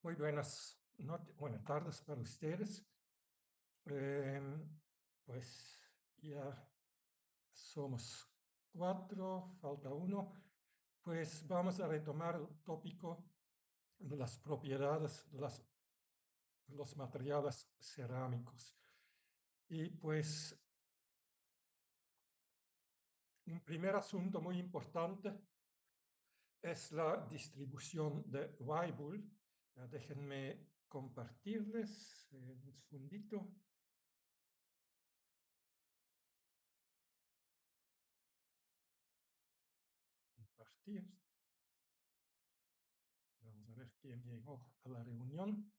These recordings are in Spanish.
Muy buenas tardes para ustedes. Em, pues ya somos cuatro, falta uno. Pues vamos a retomar el tópico de las propiedades de los materiales cerámicos. Y pues un primer asunto muy importante es la distribución de Weibull. Déjenme compartirles un segundito. Compartir. Vamos a ver quién llegó a la reunión.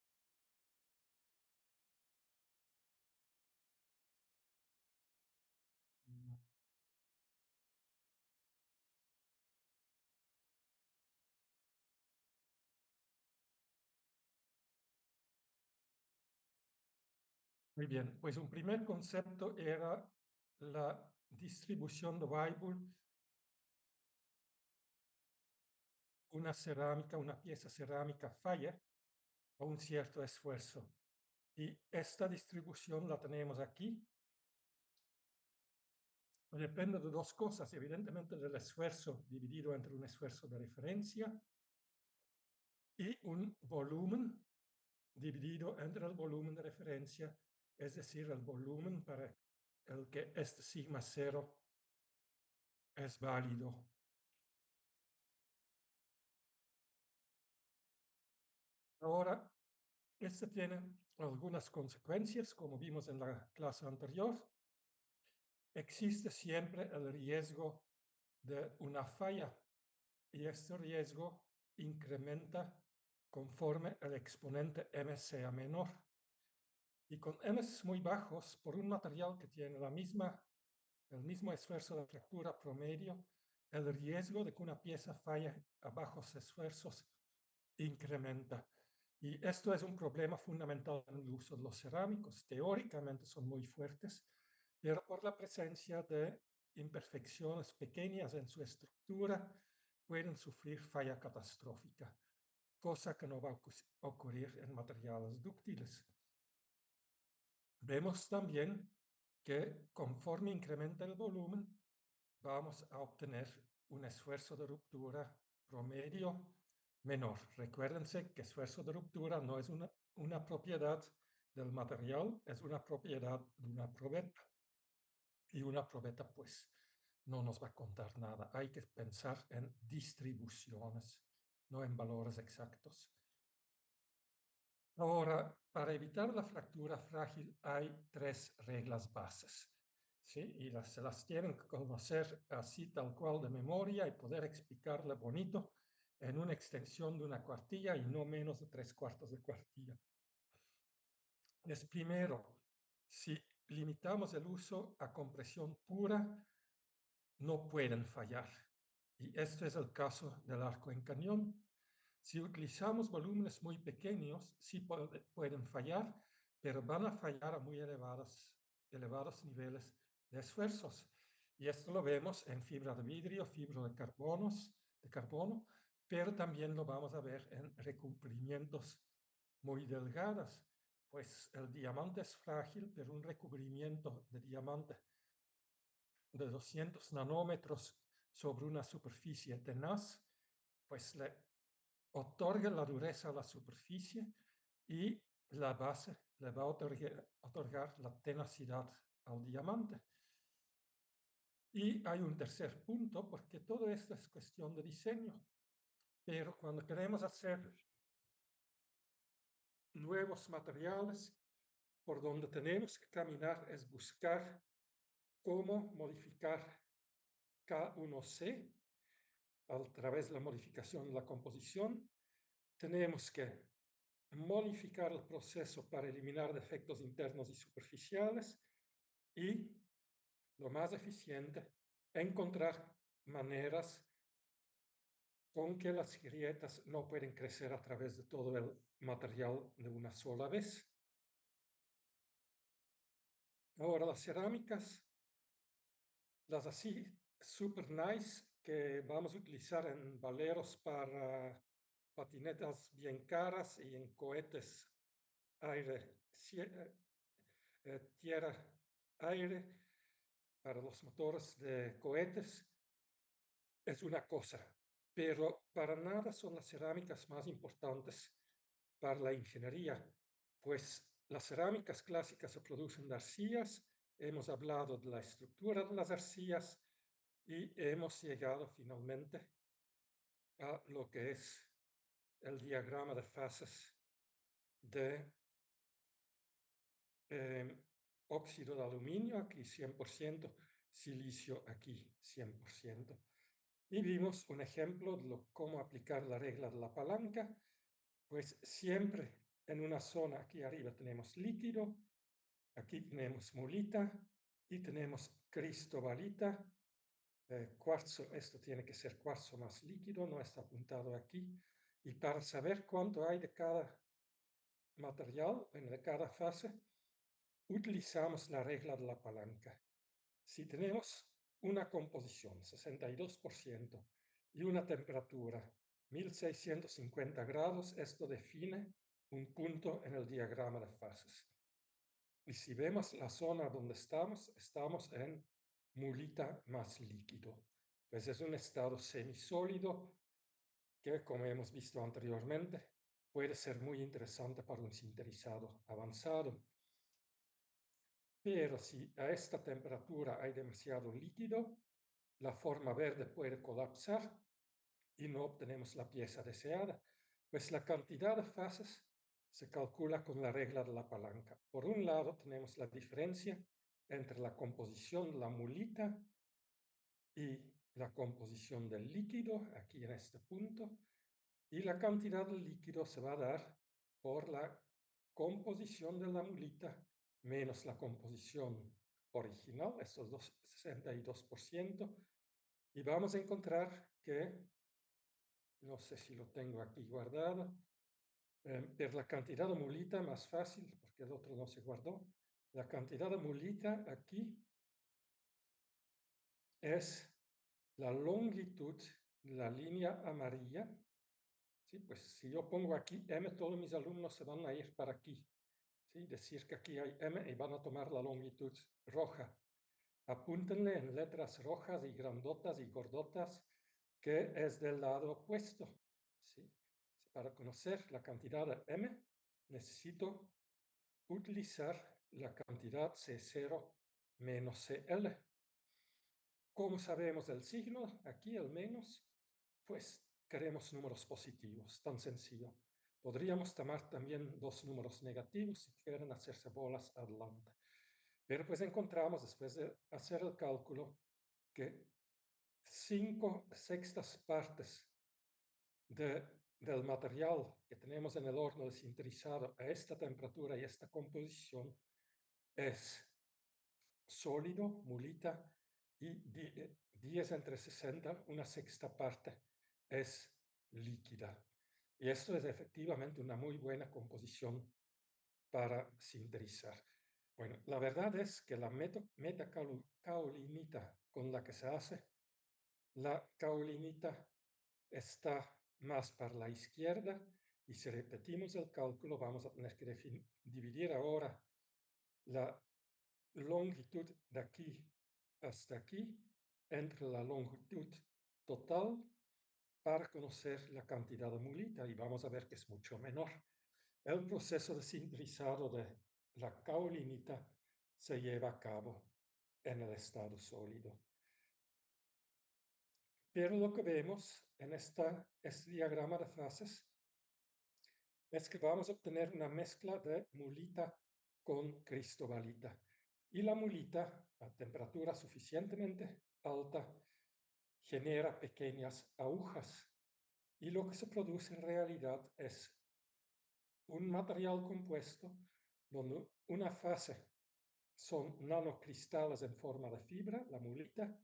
Muy bien, pues un primer concepto era la distribución de Weibull, una cerámica, una pieza cerámica falla a un cierto esfuerzo. Y esta distribución la tenemos aquí. Depende de dos cosas, evidentemente del esfuerzo dividido entre un esfuerzo de referencia y un volumen dividido entre el volumen de referencia, es decir, el volumen para el que este sigma cero es válido. Ahora, este tiene algunas consecuencias, como vimos en la clase anterior. Existe siempre el riesgo de una falla y este riesgo incrementa conforme el exponente m sea menor. Y con m muy bajos, por un material que tiene el mismo esfuerzo de fractura promedio, el riesgo de que una pieza falle a bajos esfuerzos incrementa. Y esto es un problema fundamental en el uso de los cerámicos. Teóricamente son muy fuertes, pero por la presencia de imperfecciones pequeñas en su estructura, pueden sufrir falla catastrófica, cosa que no va a ocurrir en materiales dúctiles. Vemos también que conforme incrementa el volumen, vamos a obtener un esfuerzo de ruptura promedio menor. Recuérdense que esfuerzo de ruptura no es una propiedad del material, es una propiedad de una probeta. Y una probeta, pues, no nos va a contar nada. Hay que pensar en distribuciones, no en valores exactos. Ahora, para evitar la fractura frágil hay tres reglas bases, ¿sí? Y se las tienen que conocer así tal cual de memoria y poder explicarle bonito en una extensión de una cuartilla y no menos de 3/4 de cuartilla. Es primero, si limitamos el uso a compresión pura, no pueden fallar. Y esto es el caso del arco en cañón. Si utilizamos volúmenes muy pequeños, sí pueden fallar, pero van a fallar a muy elevados niveles de esfuerzos. Y esto lo vemos en fibra de vidrio, fibra de carbono, pero también lo vamos a ver en recubrimientos muy delgadas, pues el diamante es frágil, pero un recubrimiento de diamante de 200 nanómetros sobre una superficie tenaz, pues le otorga la dureza a la superficie y la base le va a otorgar la tenacidad al diamante. Y hay un tercer punto, porque todo esto es cuestión de diseño, pero cuando queremos hacer nuevos materiales, por donde tenemos que caminar es buscar cómo modificar K1C a través de la modificación de la composición. Tenemos que modificar el proceso para eliminar defectos internos y superficiales y, lo más eficiente, encontrar maneras con que las grietas no pueden crecer a través de todo el material de una sola vez. Ahora, las cerámicas, las así super nice que vamos a utilizar en valeros para patinetas bien caras y en cohetes tierra-aire para los motores de cohetes, es una cosa, pero para nada son las cerámicas más importantes para la ingeniería, pues las cerámicas clásicas se producen de arcillas, hemos hablado de la estructura de las arcillas y hemos llegado finalmente a lo que es el diagrama de fases de óxido de aluminio, aquí 100%, silicio aquí 100%. Y vimos un ejemplo de cómo aplicar la regla de la palanca, pues siempre en una zona aquí arriba tenemos líquido, aquí tenemos molita y tenemos cristobalita, cuarzo, esto tiene que ser cuarzo más líquido, no está apuntado aquí. Y para saber cuánto hay de cada material, de cada fase, utilizamos la regla de la palanca. Si tenemos una composición, 62%, y una temperatura, 1650 grados, esto define un punto en el diagrama de fases. Y si vemos la zona donde estamos en mulita más líquido. Pues es un estado semisólido que, como hemos visto anteriormente, puede ser muy interesante para un sinterizado avanzado. Pero si a esta temperatura hay demasiado líquido, la forma verde puede colapsar y no obtenemos la pieza deseada, pues la cantidad de fases se calcula con la regla de la palanca. Por un lado tenemos la diferencia entre la composición de la mulita y la composición del líquido, aquí en este punto, y la cantidad de líquido se va a dar por la composición de la mulita menos la composición original, estos 62%, y vamos a encontrar que, no sé si lo tengo aquí guardado, per la cantidad de mulita, más fácil, porque el otro no se guardó, la cantidad de mulita aquí es la longitud de la línea amarilla. Sí, pues si yo pongo aquí M, todos mis alumnos se van a ir para aquí. ¿Sí? Decir que aquí hay M y van a tomar la longitud roja. Apúntenle en letras rojas y grandotas y gordotas que es del lado opuesto. ¿Sí? Para conocer la cantidad de M, necesito utilizar la cantidad C0 menos CL. ¿Cómo sabemos el signo? Aquí el menos, pues queremos números positivos, tan sencillo. Podríamos tomar también dos números negativos si quieren hacerse bolas adelante. Pero pues encontramos, después de hacer el cálculo, que 5/6 partes del material que tenemos en el horno desinterizado a esta temperatura y esta composición es sólido, mulita, y 10/60, una sexta parte, es líquida. Y esto es efectivamente una muy buena composición para sinterizar. Bueno, la verdad es que la metacaolinita con la que se hace, la caolinita está más para la izquierda, y si repetimos el cálculo vamos a tener que dividir ahora la longitud de aquí hasta aquí entre la longitud total para conocer la cantidad de mulita, y vamos a ver que es mucho menor. El proceso de sinterizado de la caolinita se lleva a cabo en el estado sólido. Pero lo que vemos en este diagrama de fases es que vamos a obtener una mezcla de mulita con cristobalita. Y la mulita, a temperatura suficientemente alta, genera pequeñas agujas. Y lo que se produce en realidad es un material compuesto donde una fase son nanocristales en forma de fibra, la mulita,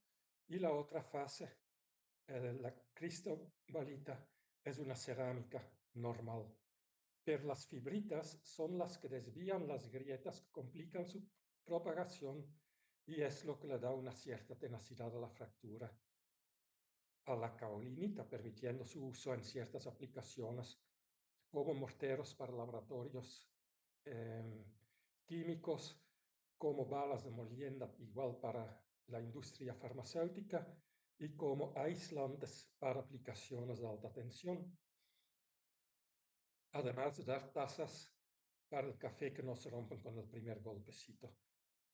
y la otra fase, la cristobalita, es una cerámica normal. Pero las fibritas son las que desvían las grietas, que complican su propagación, y es lo que le da una cierta tenacidad a la fractura a la caolinita, permitiendo su uso en ciertas aplicaciones como morteros para laboratorios químicos, como balas de molienda, igual para la industria farmacéutica, y como aislantes para aplicaciones de alta tensión. Además de dar tazas para el café que no se rompen con el primer golpecito.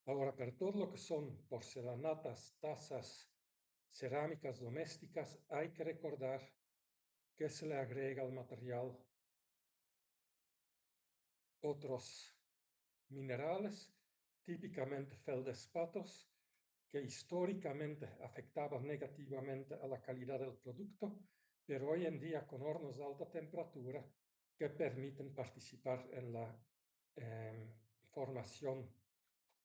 Ahora, para todo lo que son porcelanatas, tazas, cerámicas domésticas, hay que recordar que se le agrega al material otros minerales, típicamente feldespatos, que históricamente afectaban negativamente a la calidad del producto, pero hoy en día con hornos de alta temperatura que permiten participar en la formación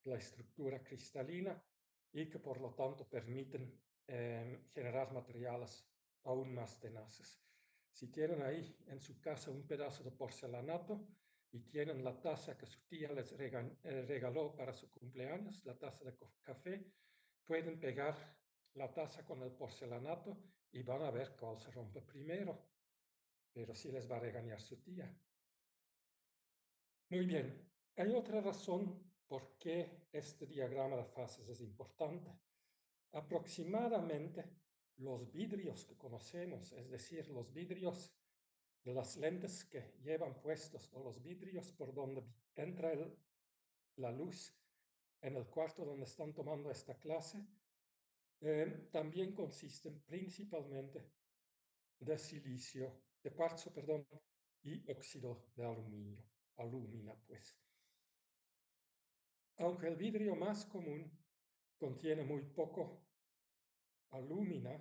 de la estructura cristalina, y que por lo tanto permiten generar materiales aún más tenaces. Si tienen ahí en su casa un pedazo de porcelanato y tienen la taza que su tía les regaló para su cumpleaños, la taza de café, pueden pegar la taza con el porcelanato y van a ver cuál se rompe primero, pero sí les va a regañar su tía. Muy bien, hay otra razón por qué este diagrama de fases es importante. Aproximadamente los vidrios que conocemos, es decir, los vidrios de las lentes que llevan puestos o los vidrios por donde entra la luz en el cuarto donde están tomando esta clase, también consisten principalmente de silicio, de cuarzo, perdón, y óxido de aluminio, alúmina, pues. Aunque el vidrio más común contiene muy poco alúmina,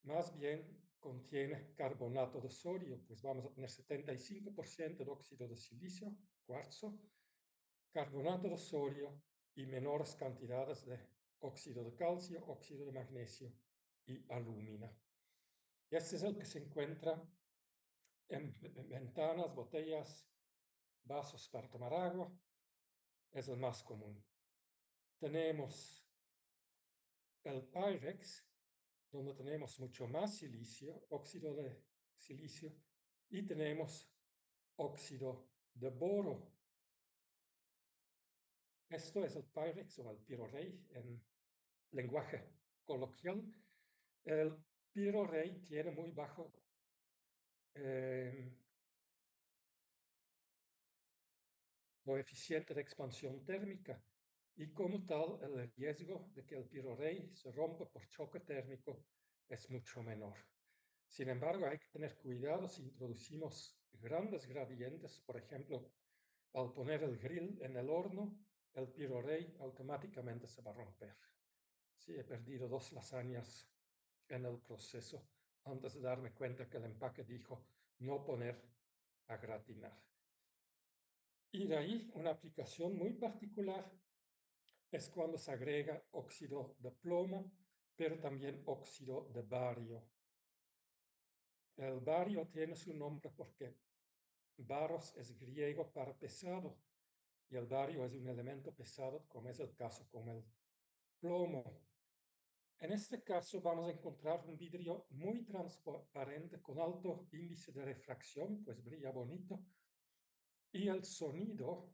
más bien contiene carbonato de sodio, pues vamos a tener 75% de óxido de silicio, cuarzo, carbonato de sodio y menores cantidades de óxido de calcio, óxido de magnesio y alúmina. Y este es el que se encuentra en ventanas, botellas, vasos para tomar agua, es el más común. Tenemos el Pyrex, donde tenemos mucho más silicio, óxido de silicio, y tenemos óxido de boro. Esto es el Pyrex o el Pyrorey en lenguaje coloquial. El Pyrorey tiene muy bajo coeficiente de expansión térmica y como tal el riesgo de que el Pyrorey se rompa por choque térmico es mucho menor. Sin embargo, hay que tener cuidado si introducimos grandes gradientes, por ejemplo, al poner el grill en el horno, el Pyrorey automáticamente se va a romper. Sí, he perdido 2 lasañas en el proceso antes de darme cuenta que el empaque dijo no poner a gratinar. Y de ahí una aplicación muy particular es cuando se agrega óxido de plomo, pero también óxido de bario. El bario tiene su nombre porque baros es griego para pesado, y el bario es un elemento pesado, como es el caso con el plomo. En este caso vamos a encontrar un vidrio muy transparente con alto índice de refracción, pues brilla bonito, y el sonido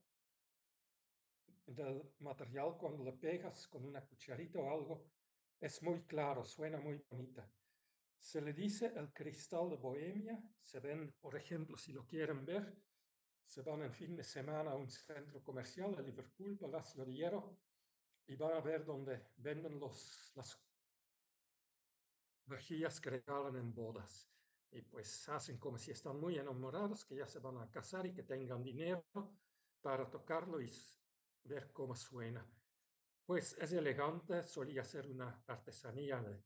del material cuando le pegas con una cucharita o algo es muy claro, suena muy bonita. Se le dice el cristal de Bohemia. Se ven, por ejemplo, si lo quieren ver, se van en fin de semana a un centro comercial de Liverpool, Palacio de Hierro, y van a ver donde venden las vajillas que regalan en bodas. Y pues hacen como si están muy enamorados, que ya se van a casar y que tengan dinero para tocarlo y ver cómo suena. Pues es elegante, solía ser una artesanía de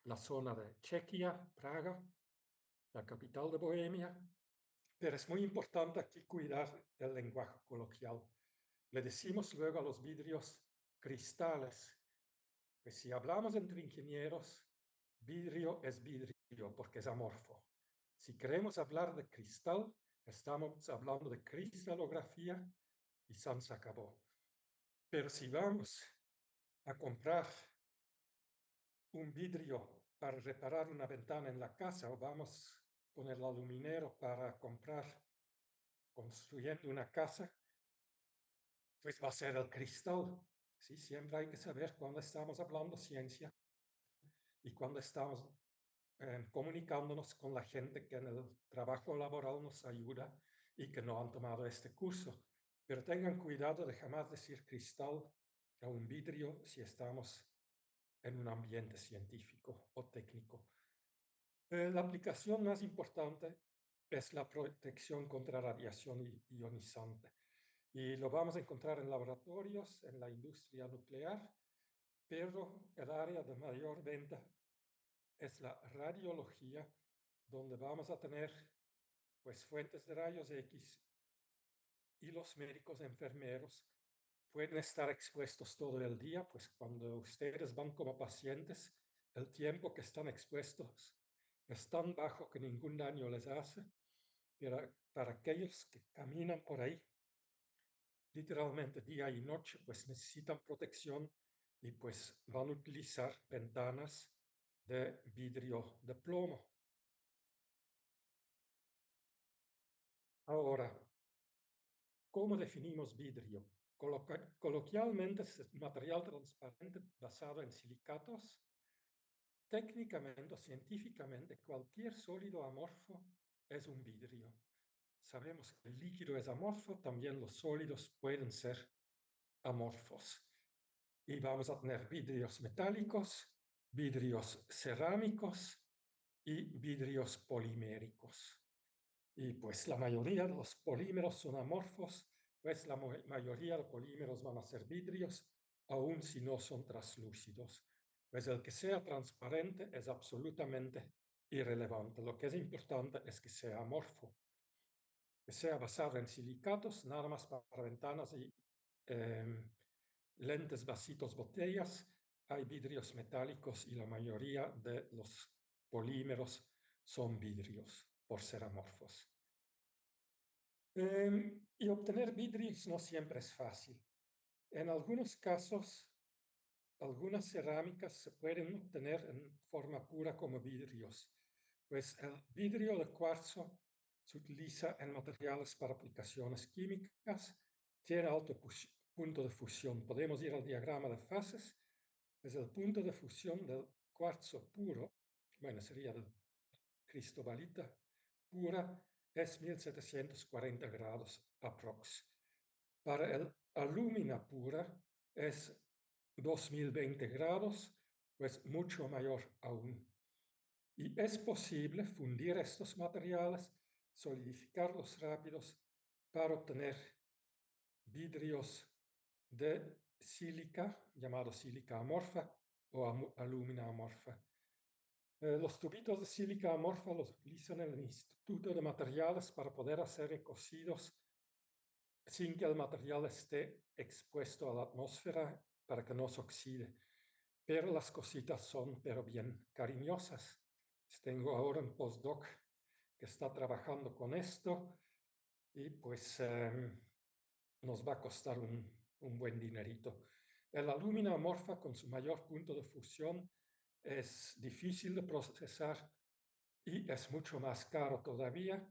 la zona de Chequia, Praga, la capital de Bohemia, pero es muy importante aquí cuidar el lenguaje coloquial. Le decimos luego a los vidrios cristales, pues si hablamos entre ingenieros, vidrio es vidrio porque es amorfo. Si queremos hablar de cristal, estamos hablando de cristalografía y san se acabó. Pero si vamos a comprar un vidrio para reparar una ventana en la casa o vamos a poner el aluminero para comprar construyendo una casa, pues va a ser el cristal. Sí, siempre hay que saber cuándo estamos hablando ciencia y cuándo estamos comunicándonos con la gente que en el trabajo laboral nos ayuda y que no han tomado este curso. Pero tengan cuidado de jamás decir cristal a un vidrio si estamos en un ambiente científico o técnico. La aplicación más importante es la protección contra radiación ionizante. Y lo vamos a encontrar en laboratorios, en la industria nuclear, pero el área de mayor venta es la radiología, donde vamos a tener pues fuentes de rayos X y los médicos enfermeros pueden estar expuestos todo el día, pues cuando ustedes van como pacientes, el tiempo que están expuestos es tan bajo que ningún daño les hace, para aquellos que caminan por ahí, literalmente día y noche, pues necesitan protección y pues van a utilizar ventanas de vidrio de plomo. Ahora, ¿cómo definimos vidrio? Coloquialmente es un material transparente basado en silicatos. Técnicamente o científicamente, cualquier sólido amorfo es un vidrio. Sabemos que el líquido es amorfo, también los sólidos pueden ser amorfos. Y vamos a tener vidrios metálicos, vidrios cerámicos y vidrios poliméricos. Y pues la mayoría de los polímeros son amorfos, pues la mayoría de polímeros van a ser vidrios, aun si no son translúcidos. Pues el que sea transparente es absolutamente irrelevante. Lo que es importante es que sea amorfo, que sea basado en silicatos, nada más para ventanas y lentes, vasitos, botellas. Hay vidrios metálicos y la mayoría de los polímeros son vidrios por ser amorfos. Y obtener vidrios no siempre es fácil. En algunos casos, algunas cerámicas se pueden obtener en forma pura como vidrios, pues el vidrio de cuarzo se utiliza en materiales para aplicaciones químicas, tiene alto punto de fusión. Podemos ir al diagrama de fases, desde el punto de fusión del cuarzo puro, bueno, sería del cristobalita pura, es 1740 grados aprox. Para el alúmina pura es 2020 grados, pues mucho mayor aún. Y es posible fundir estos materiales, solidificarlos rápidos para obtener vidrios de sílica, llamado sílica amorfa o alúmina amorfa. Los tubitos de sílica amorfa los utilizan en el Instituto de Materiales para poder hacer recocidos sin que el material esté expuesto a la atmósfera para que no se oxide. Pero las cositas son, pero bien cariñosas. Tengo ahora un postdoc que está trabajando con esto y pues nos va a costar un buen dinerito. El alúmina amorfa con su mayor punto de fusión es difícil de procesar y es mucho más caro todavía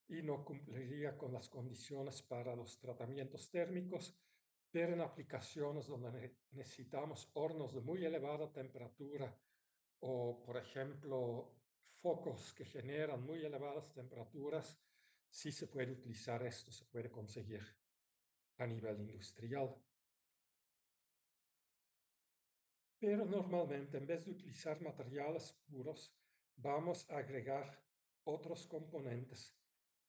y no cumpliría con las condiciones para los tratamientos térmicos, pero en aplicaciones donde necesitamos hornos de muy elevada temperatura o, por ejemplo, focos que generan muy elevadas temperaturas, sí se puede utilizar esto, se puede conseguir a nivel industrial. Pero normalmente, en vez de utilizar materiales puros, vamos a agregar otros componentes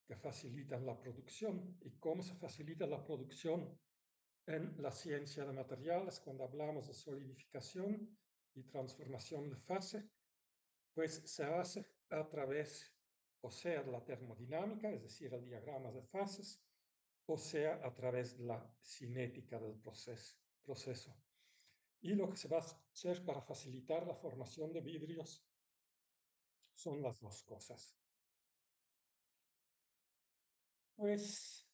que facilitan la producción. ¿Y cómo se facilita la producción en la ciencia de materiales cuando hablamos de solidificación y transformación de fase? Pues se hace a través, o sea, de la termodinámica, es decir, el diagrama de fases, o sea, a través de la cinética del proceso. Y lo que se va a hacer para facilitar la formación de vidrios son las dos cosas. Pues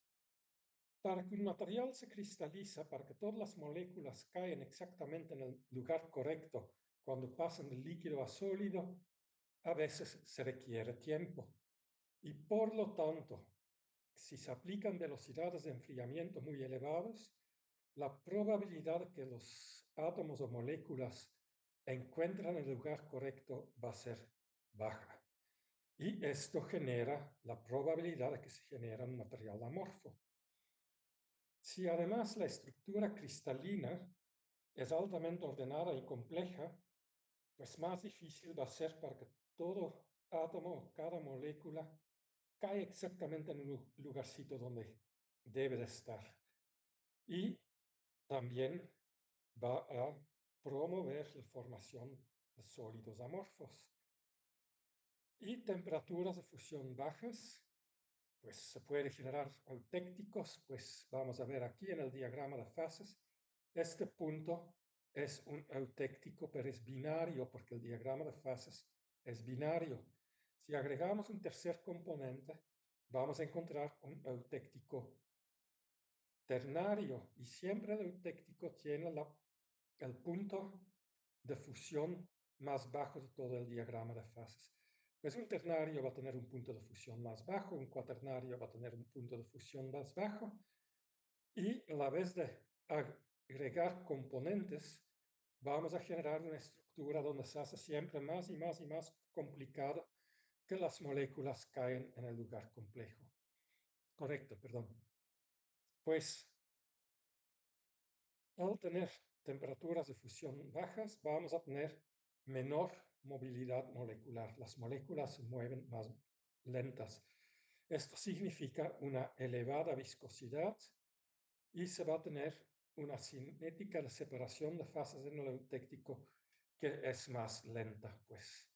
para que un material se cristaliza, para que todas las moléculas caigan exactamente en el lugar correcto cuando pasan del líquido a sólido, a veces se requiere tiempo. Y por lo tanto, si se aplican velocidades de enfriamiento muy elevadas, la probabilidad de que los átomos o moléculas encuentran el lugar correcto va a ser baja. Y esto genera la probabilidad de que se genere un material amorfo. Si además la estructura cristalina es altamente ordenada y compleja, pues más difícil va a ser para que todo átomo o cada molécula cae exactamente en el lugarcito donde debe de estar. Y también va a promover la formación de sólidos amorfos. Y temperaturas de fusión bajas, pues se puede generar eutécticos, pues vamos a ver aquí en el diagrama de fases, este punto es un eutéctico, pero es binario porque el diagrama de fases es binario. Si agregamos un tercer componente, vamos a encontrar un eutéctico ternario y siempre el eutéctico tiene el punto de fusión más bajo de todo el diagrama de fases. Pues un ternario va a tener un punto de fusión más bajo, un cuaternario va a tener un punto de fusión más bajo, y a la vez de agregar componentes, vamos a generar una estructura donde se hace siempre más y más y más complicado que las moléculas caen en el lugar complejo. Correcto, perdón. Pues al tener temperaturas de fusión bajas, vamos a tener menor movilidad molecular. Las moléculas se mueven más lentas. Esto significa una elevada viscosidad y se va a tener una cinética de separación de fases en el eutéctico que es más lenta, pues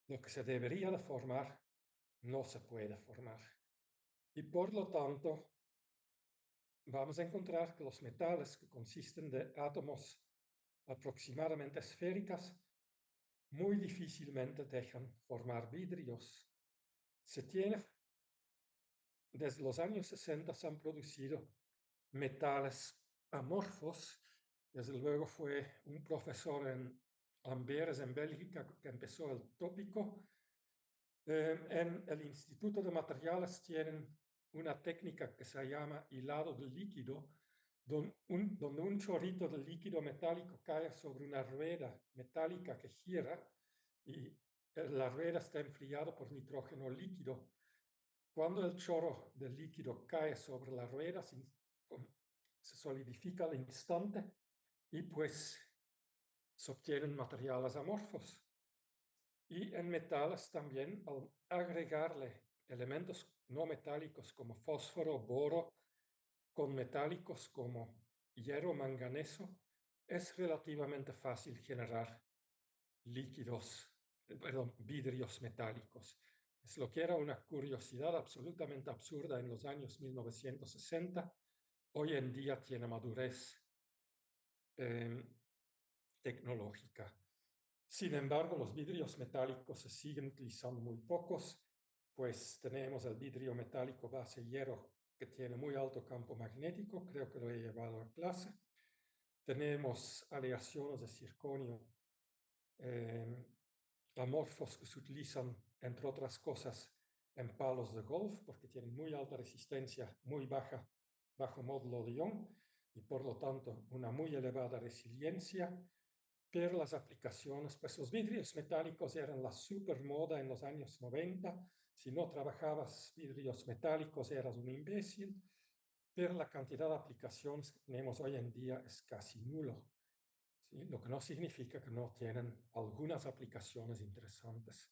lo que se debería de formar no se puede formar. Y por lo tanto, vamos a encontrar que los metales que consisten de átomos aproximadamente esféricas muy difícilmente dejan formar vidrios. Se tiene, desde los años 60 se han producido metales amorfos. Desde luego fue un profesor en Amberes, en Bélgica, que empezó el tópico. En el Instituto de Materiales tienen una técnica que se llama hilado de líquido, donde un chorrito de líquido metálico cae sobre una rueda metálica que gira y la rueda está enfriada por nitrógeno líquido. Cuando el chorro de líquido cae sobre la rueda, se solidifica al instante y pues se obtienen materiales amorfos. Y en metales también, al agregarle elementos no metálicos como fósforo, boro, con metálicos como hierro, manganeso, es relativamente fácil generar vidrios metálicos. Es lo que era una curiosidad absolutamente absurda en los años 1960. Hoy en día tiene madurez tecnológica. Sin embargo, los vidrios metálicos se siguen utilizando muy pocos, pues tenemos el vidrio metálico base hierro que tiene muy alto campo magnético, creo que lo he llevado a clase. Tenemos aleaciones de circonio amorfos que se utilizan, entre otras cosas, en palos de golf, porque tienen muy alta resistencia, muy bajo módulo de Young, y por lo tanto una muy elevada resiliencia. Pero las aplicaciones, pues los vidrios metálicos eran la super moda en los años 90. Si no trabajabas vidrios metálicos eras un imbécil, pero la cantidad de aplicaciones que tenemos hoy en día es casi nulo, ¿sí? Lo que no significa que no tienen algunas aplicaciones interesantes.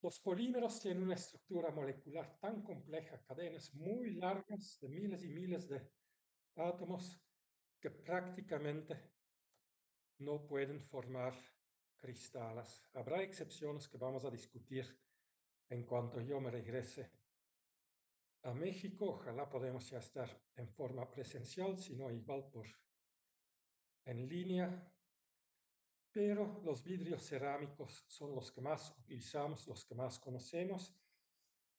Los polímeros tienen una estructura molecular tan compleja, cadenas muy largas de miles y miles de átomos, que prácticamente no pueden formar cristales. Habrá excepciones que vamos a discutir en cuanto yo me regrese a México. Ojalá podamos ya estar en forma presencial, si no igual en línea. Pero los vidrios cerámicos son los que más utilizamos, los que más conocemos,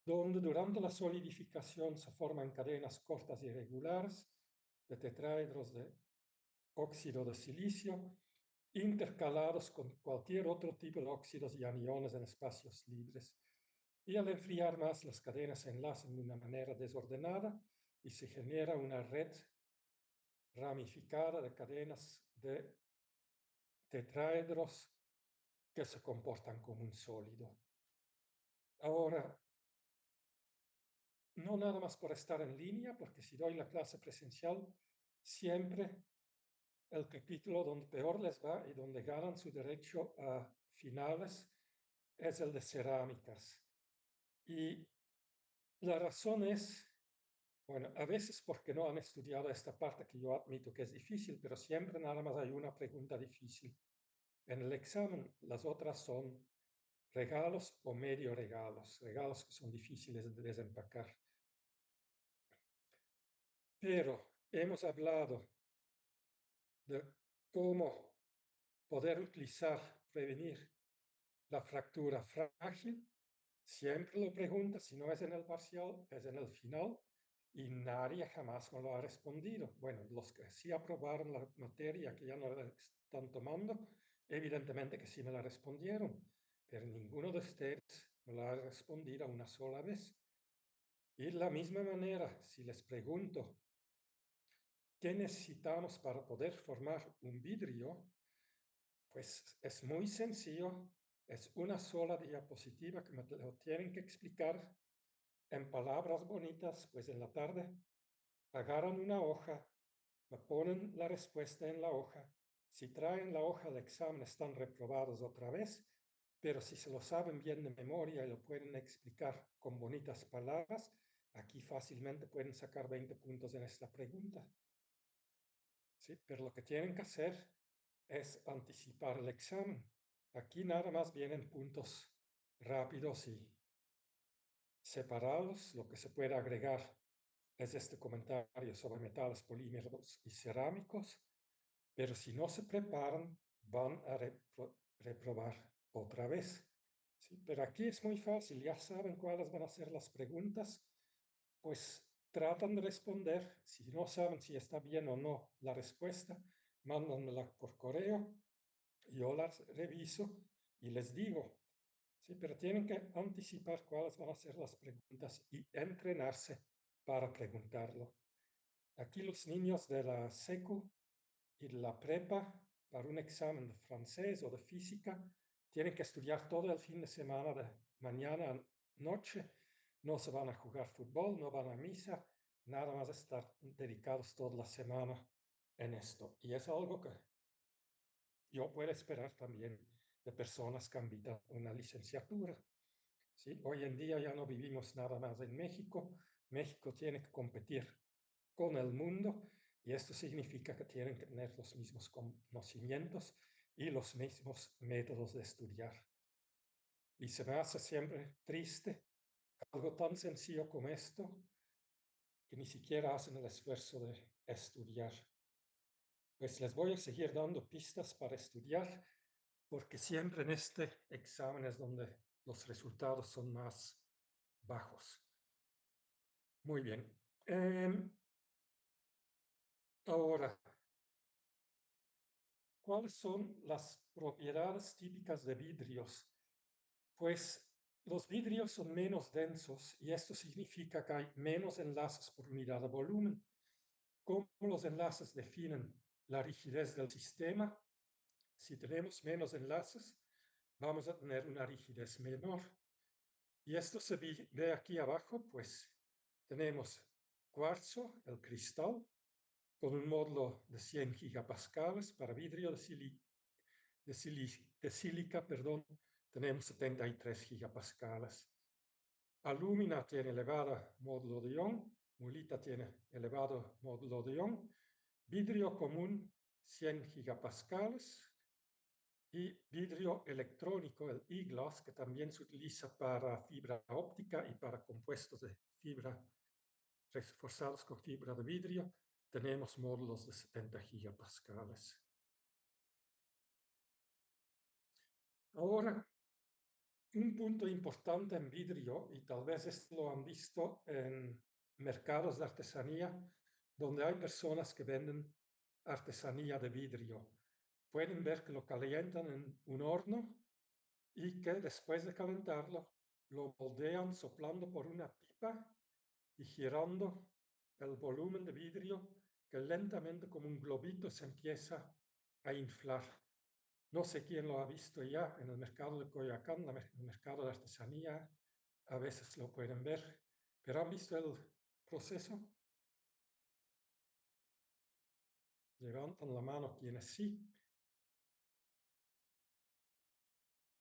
donde durante la solidificación se forman cadenas cortas y irregulares de tetraedros de óxido de silicio, intercalados con cualquier otro tipo de óxidos y aniones en espacios libres. Y al enfriar más, las cadenas se enlazan de una manera desordenada y se genera una red ramificada de cadenas de tetraedros que se comportan como un sólido. Ahora, no nada más por estar en línea, porque si doy la clase presencial, siempre el capítulo donde peor les va y donde ganan su derecho a finales es el de cerámicas. Y la razón es, bueno, a veces porque no han estudiado esta parte que yo admito que es difícil, pero siempre nada más hay una pregunta difícil en el examen. Las otras son regalos o medio regalos, regalos que son difíciles de desempacar. Pero hemos hablado de cómo poder utilizar, prevenir la fractura frágil. Siempre lo pregunta, si no es en el parcial, es en el final, y nadie jamás me lo ha respondido. Bueno, los que sí aprobaron la materia, que ya no la están tomando, evidentemente que sí me la respondieron, pero ninguno de ustedes me la ha respondido una sola vez. Y de la misma manera, si les pregunto, ¿qué necesitamos para poder formar un vidrio? Pues es muy sencillo, es una sola diapositiva que me lo tienen que explicar en palabras bonitas, pues en la tarde agarran una hoja, me ponen la respuesta en la hoja. Si traen la hoja de examen están reprobados otra vez, pero si se lo saben bien de memoria y lo pueden explicar con bonitas palabras, aquí fácilmente pueden sacar 20 puntos en esta pregunta. ¿Sí? Pero lo que tienen que hacer es anticipar el examen. Aquí nada más vienen puntos rápidos y separados. Lo que se puede agregar es este comentario sobre metales, polímeros y cerámicos, pero si no se preparan, van a reprobar otra vez. ¿Sí? Pero aquí es muy fácil, ya saben cuáles van a ser las preguntas, pues tratan de responder. Si no saben si está bien o no la respuesta, mándanmela por correo, yo las reviso y les digo. Sí, pero tienen que anticipar cuáles van a ser las preguntas y entrenarse para preguntarlo. Aquí los niños de la SECU y de la prepa, para un examen de francés o de física, tienen que estudiar todo el fin de semana, de mañana a noche. No se van a jugar fútbol, no van a misa, nada más estar dedicados toda la semana en esto. Y es algo que yo puedo esperar también de personas que habitan una licenciatura. ¿Sí? Hoy en día ya no vivimos nada más en México. México tiene que competir con el mundo y esto significa que tienen que tener los mismos conocimientos y los mismos métodos de estudiar. Y se me hace siempre triste algo tan sencillo como esto, que ni siquiera hacen el esfuerzo de estudiar. Pues les voy a seguir dando pistas para estudiar, porque siempre en este examen es donde los resultados son más bajos. Muy bien. Ahora, ¿cuáles son las propiedades típicas de vidrios? Pues los vidrios son menos densos y esto significa que hay menos enlaces por unidad de volumen. ¿Cómo los enlaces definen la rigidez del sistema? Si tenemos menos enlaces, vamos a tener una rigidez menor. Y esto se ve aquí abajo, pues tenemos cuarzo, el cristal, con un módulo de 100 gigapascales. Para vidrio de sílica, perdón, tenemos 73 gigapascales. Alúmina tiene elevado módulo de Young, mulita tiene elevado módulo de Young, vidrio común 100 gigapascales y vidrio electrónico, el e-glass, que también se utiliza para fibra óptica y para compuestos de fibra reforzados con fibra de vidrio, tenemos módulos de 70 gigapascales. Ahora, un punto importante en vidrio, y tal vez esto lo han visto en mercados de artesanía, donde hay personas que venden artesanía de vidrio. Pueden ver que lo calientan en un horno y que después de calentarlo, lo moldean soplando por una pipa y girando el volumen de vidrio que lentamente como un globito se empieza a inflar. No sé quién lo ha visto ya en el mercado de Coyoacán, en el mercado de artesanía, a veces lo pueden ver, pero ¿han visto el proceso? Levantan la mano quienes sí.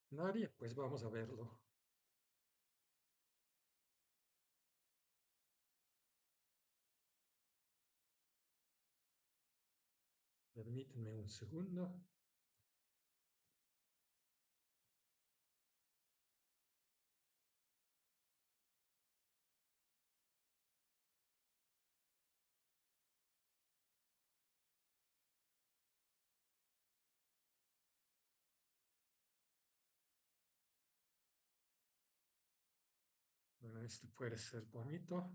Nadie, pues vamos a verlo. Permítanme un segundo. Este puede ser bonito.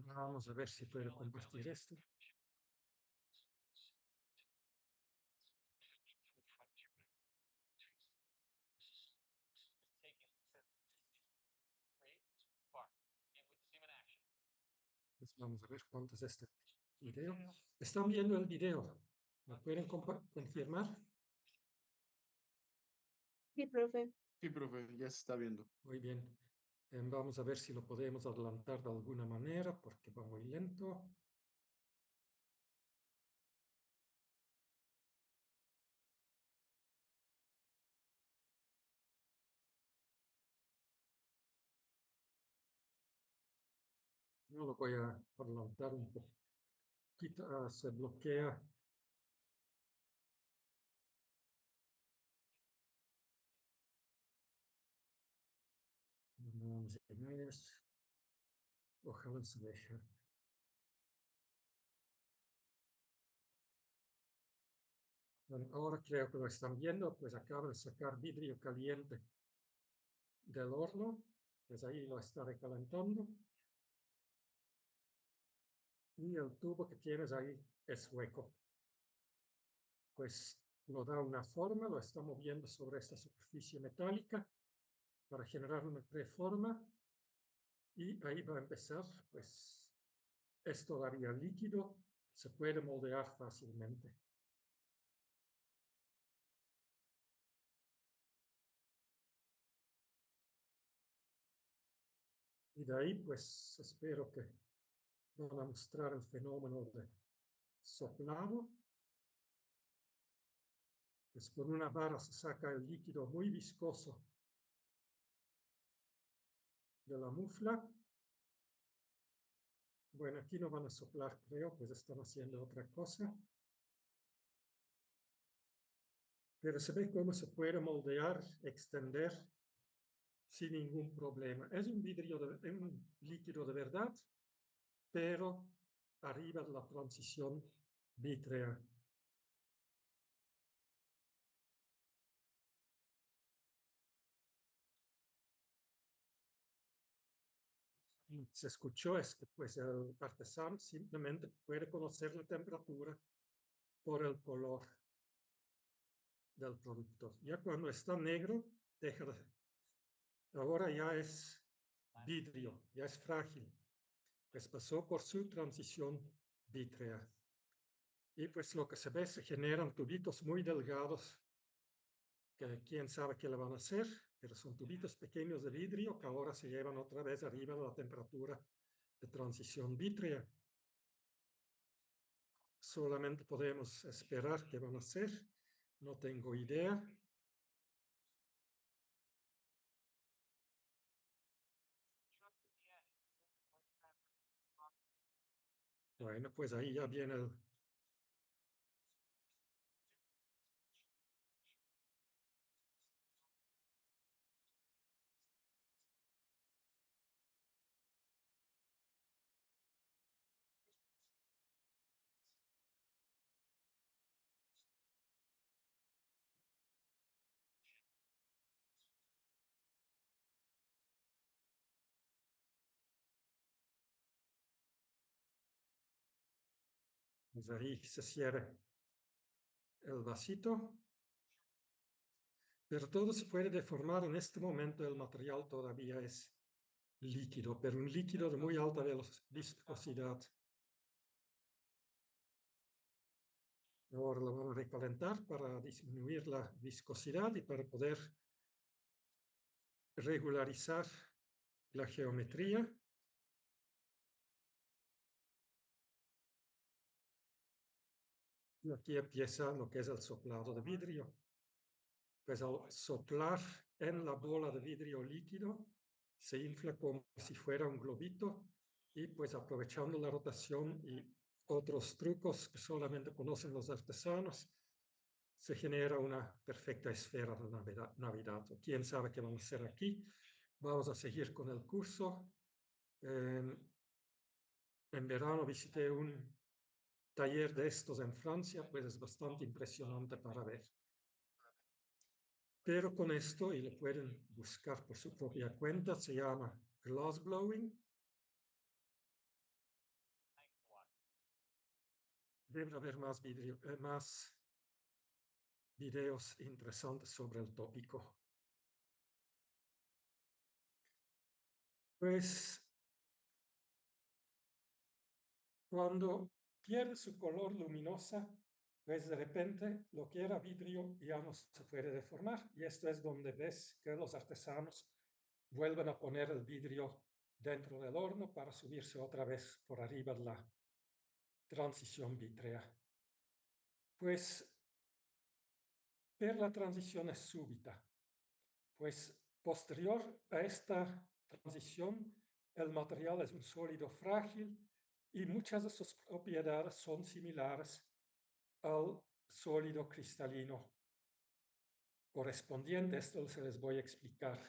Vamos a ver si puedo compartir esto. Pues vamos a ver cuánto es este video. ¿Están viendo el video? ¿Me pueden confirmar? Sí, profe. Sí, profe, ya se está viendo. Muy bien. Vamos a ver si lo podemos adelantar de alguna manera porque va muy lento. No lo voy a adelantar un poquito. Se bloquea. Vamos a ver. Ojalá se deje. Bueno, ahora creo que lo están viendo, pues acabo de sacar vidrio caliente del horno, pues ahí lo está recalentando. Y el tubo que tienes ahí es hueco. Pues lo da una forma, lo está moviendo sobre esta superficie metálica para generar una preforma y ahí va a empezar, pues es todavía líquido, se puede moldear fácilmente. Y de ahí, pues espero que van a mostrar el fenómeno de soplado. Pues con una vara se saca el líquido muy viscoso de la mufla. Bueno, aquí no van a soplar, creo, pues están haciendo otra cosa. Pero se ve cómo se puede moldear, extender sin ningún problema. Es un vidrio, un líquido de verdad, pero arriba de la transición vítrea. Se escuchó es que pues el artesano simplemente puede conocer la temperatura por el color del producto. Ya cuando está negro, deja de, ahora ya es vidrio, ya es frágil, pues pasó por su transición vítrea. Y pues lo que se ve, se generan tubitos muy delgados, que quién sabe qué le van a hacer, pero son tubitos pequeños de vidrio que ahora se llevan otra vez arriba de la temperatura de transición vítrea. Solamente podemos esperar qué van a hacer, no tengo idea. Bueno, pues ahí ya viene el... Pues ahí se cierra el vasito. Pero todo se puede deformar. En este momento el material todavía es líquido, pero un líquido de muy alta viscosidad. Ahora lo vamos a recalentar para disminuir la viscosidad y para poder regularizar la geometría. Y aquí empieza lo que es el soplado de vidrio. Pues al soplar en la bola de vidrio líquido, se infla como si fuera un globito y pues aprovechando la rotación y otros trucos que solamente conocen los artesanos, se genera una perfecta esfera de Navidad. ¿Quién sabe qué vamos a hacer aquí? Vamos a seguir con el curso. En verano visité un taller de estos en Francia, pues es bastante impresionante para ver. Pero con esto, y lo pueden buscar por su propia cuenta, se llama glassblowing. Debe haber más videos interesantes sobre el tópico. Pues cuando pierde su color luminosa, pues de repente lo que era vidrio ya no se puede deformar. Y esto es donde ves que los artesanos vuelven a poner el vidrio dentro del horno para subirse otra vez por arriba de la transición vítrea. Pues, pero la transición es súbita. Pues posterior a esta transición, el material es un sólido frágil y muchas de sus propiedades son similares al sólido cristalino correspondiente. Esto se les voy a explicar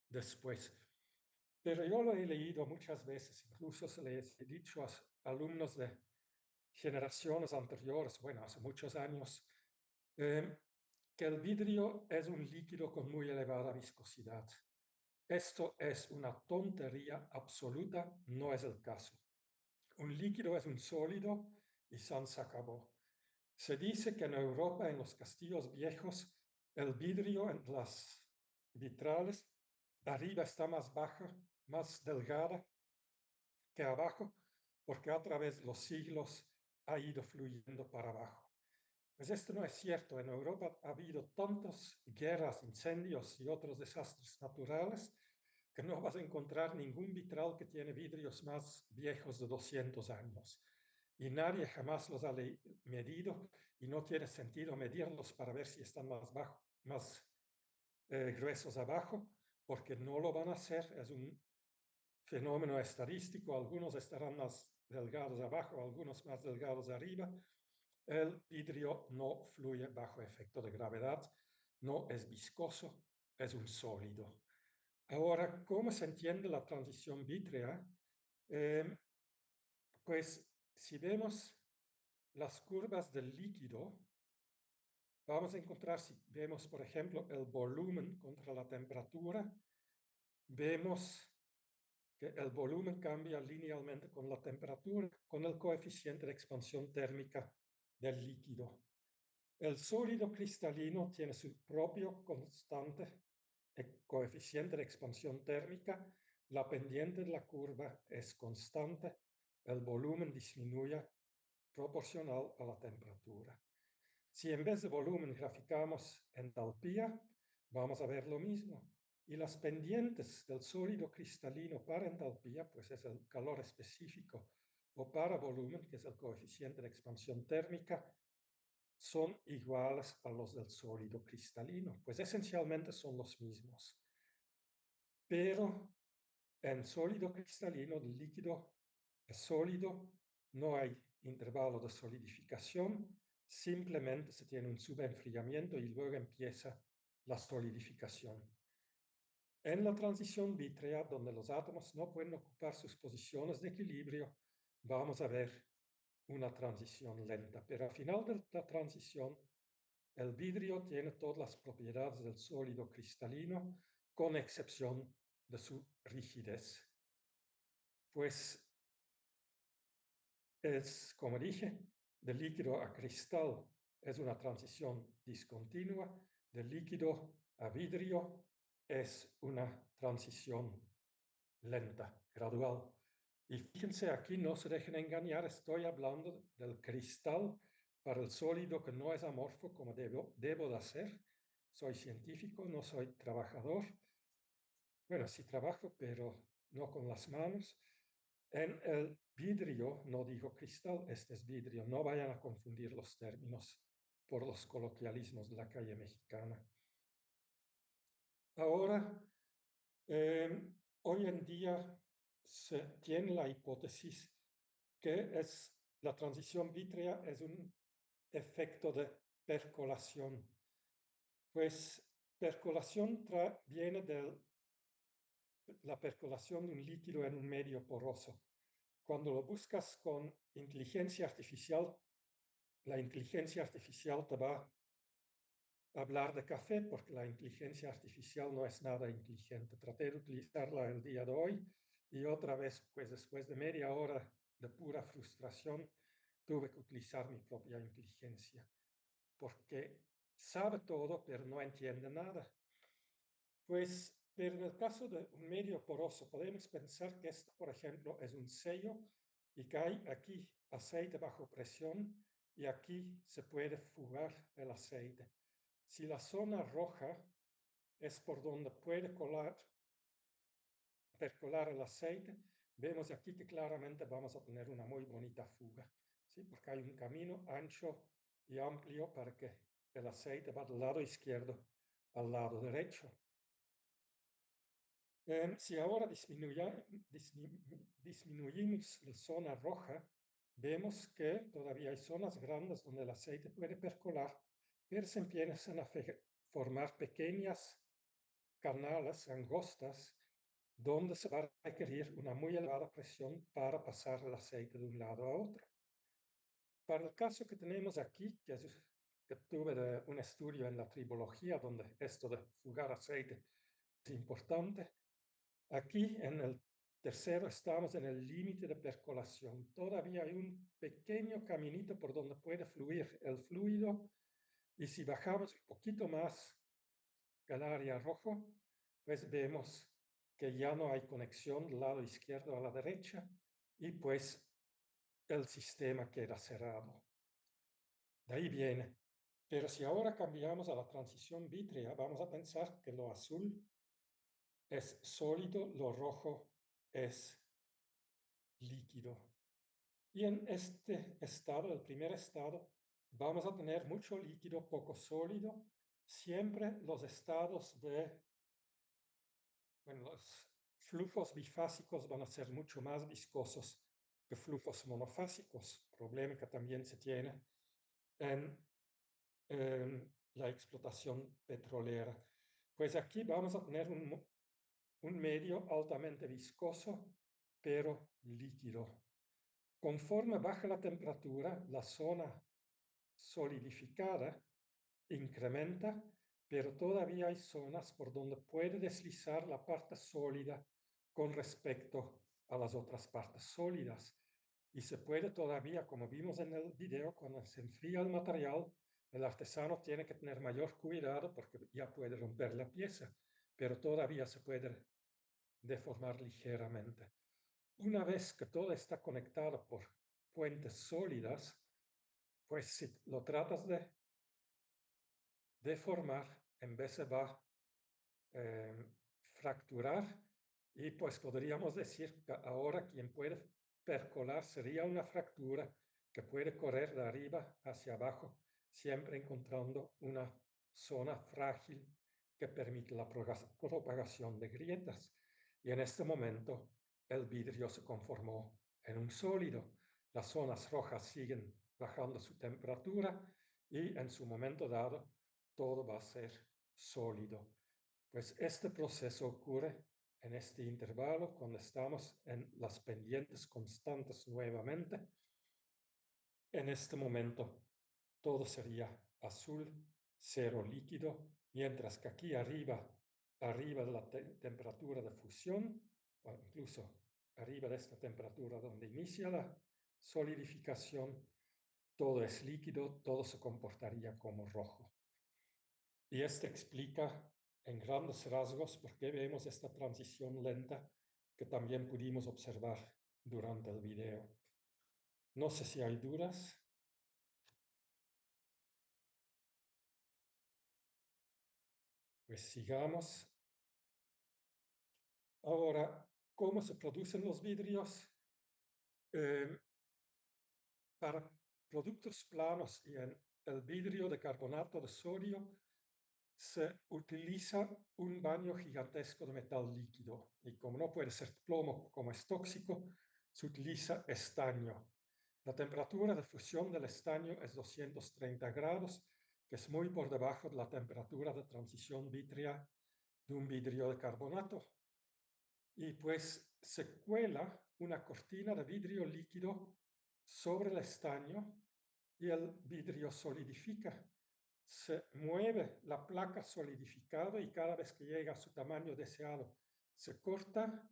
después. Pero yo lo he leído muchas veces, incluso se les he dicho a alumnos de generaciones anteriores, bueno, hace muchos años, que el vidrio es un líquido con muy elevada viscosidad. Esto es una tontería absoluta, no es el caso. Un líquido es un sólido y san se acabó. Se dice que en Europa, en los castillos viejos, el vidrio en las vitrales, arriba está más baja, más delgada que abajo, porque a través de los siglos ha ido fluyendo para abajo. Pues esto no es cierto. En Europa ha habido tantas guerras, incendios y otros desastres naturales que no vas a encontrar ningún vitral que tiene vidrios más viejos de 200 años. Y nadie jamás los ha medido y no tiene sentido medirlos para ver si están más gruesos abajo, porque no lo van a hacer. Es un fenómeno estadístico. Algunos estarán más delgados abajo, algunos más delgados arriba. El vidrio no fluye bajo efecto de gravedad, no es viscoso, es un sólido. Ahora, ¿cómo se entiende la transición vítrea? Pues si vemos las curvas del líquido, vamos a encontrar, si vemos, por ejemplo, el volumen contra la temperatura, vemos que el volumen cambia linealmente con la temperatura, con el coeficiente de expansión térmica del líquido. El sólido cristalino tiene su propio constante, coeficiente de expansión térmica, la pendiente de la curva es constante, el volumen disminuye proporcional a la temperatura. Si en vez de volumen graficamos entalpía, vamos a ver lo mismo. Y las pendientes del sólido cristalino para entalpía, pues es el calor específico, o para volumen, que es el coeficiente de expansión térmica, son iguales a los del sólido cristalino, pues esencialmente son los mismos. Pero en sólido cristalino, el líquido es sólido, no hay intervalo de solidificación, simplemente se tiene un subenfriamiento y luego empieza la solidificación. En la transición vítrea, donde los átomos no pueden ocupar sus posiciones de equilibrio, vamos a ver una transición lenta, pero al final de la transición, el vidrio tiene todas las propiedades del sólido cristalino, con excepción de su rigidez. Pues es, como dije, de líquido a cristal es una transición discontinua, de líquido a vidrio es una transición lenta, gradual. Y fíjense aquí, no se dejen engañar, estoy hablando del cristal para el sólido que no es amorfo como debo de hacer. Soy científico, no soy trabajador. Bueno, sí trabajo, pero no con las manos. En el vidrio, no digo cristal, este es vidrio. No vayan a confundir los términos por los coloquialismos de la calle mexicana. Ahora, hoy en día se tiene la hipótesis que la transición vítrea es un efecto de percolación. Pues percolación viene de la percolación de un líquido en un medio poroso. Cuando lo buscas con inteligencia artificial, la inteligencia artificial te va hablar de café porque la inteligencia artificial no es nada inteligente. Traté de utilizarla el día de hoy y otra vez, pues después de media hora de pura frustración, tuve que utilizar mi propia inteligencia porque sabe todo, pero no entiende nada. Pues, pero en el caso de un medio poroso, podemos pensar que esto, por ejemplo, es un sello y que hay aquí aceite bajo presión y aquí se puede fugar el aceite. Si la zona roja es por donde puede percolar el aceite, vemos aquí que claramente vamos a tener una muy bonita fuga, ¿sí? Porque hay un camino ancho y amplio para que el aceite va del lado izquierdo al lado derecho. Si ahora disminuimos la zona roja, vemos que todavía hay zonas grandes donde el aceite puede percolar, pero se empiezan a formar pequeñas canales angostas donde se va a requerir una muy elevada presión para pasar el aceite de un lado a otro. Para el caso que tenemos aquí, que tuve un estudio en la tribología donde esto de fugar aceite es importante, aquí en el tercero estamos en el límite de percolación. Todavía hay un pequeño caminito por donde puede fluir el fluido y si bajamos un poquito más el área rojo, pues vemos que ya no hay conexión del lado izquierdo a la derecha y pues el sistema queda cerrado. De ahí viene. Pero si ahora cambiamos a la transición vítrea, vamos a pensar que lo azul es sólido, lo rojo es líquido. Y en este estado, el primer estado, vamos a tener mucho líquido, poco sólido. Siempre los estados los flujos bifásicos van a ser mucho más viscosos que flujos monofásicos, problema que también se tiene en la explotación petrolera. Pues aquí vamos a tener un medio altamente viscoso, pero líquido. Conforme baja la temperatura, la zona solidificada incrementa, pero todavía hay zonas por donde puede deslizar la parte sólida con respecto a las otras partes sólidas. Y se puede todavía, como vimos en el video, cuando se enfría el material, el artesano tiene que tener mayor cuidado porque ya puede romper la pieza, pero todavía se puede deformar ligeramente. Una vez que todo está conectado por puentes sólidas, pues si lo tratas de deformar, en vez de va a fracturar, y pues podríamos decir que ahora quien puede percolar sería una fractura que puede correr de arriba hacia abajo, siempre encontrando una zona frágil que permite la propagación de grietas. Y en este momento el vidrio se conformó en un sólido. Las zonas rojas siguen bajando su temperatura y en su momento dado todo va a ser sólido. Pues este proceso ocurre en este intervalo cuando estamos en las pendientes constantes nuevamente. En este momento todo sería azul, cero líquido, mientras que aquí arriba de la temperatura de fusión, o incluso arriba de esta temperatura donde inicia la solidificación, todo es líquido, todo se comportaría como rojo. Y esto explica en grandes rasgos por qué vemos esta transición lenta que también pudimos observar durante el video. No sé si hay dudas. Pues sigamos. Ahora, ¿cómo se producen los vidrios? Para productos planos y en el vidrio de carbonato de sodio se utiliza un baño gigantesco de metal líquido y como no puede ser plomo como es tóxico, se utiliza estaño. La temperatura de fusión del estaño es 230 grados, que es muy por debajo de la temperatura de transición vítrea de un vidrio de carbonato. Y pues se cuela una cortina de vidrio líquido sobre el estaño y el vidrio solidifica. se mueve la placa solidificada y cada vez que llega a su tamaño deseado se corta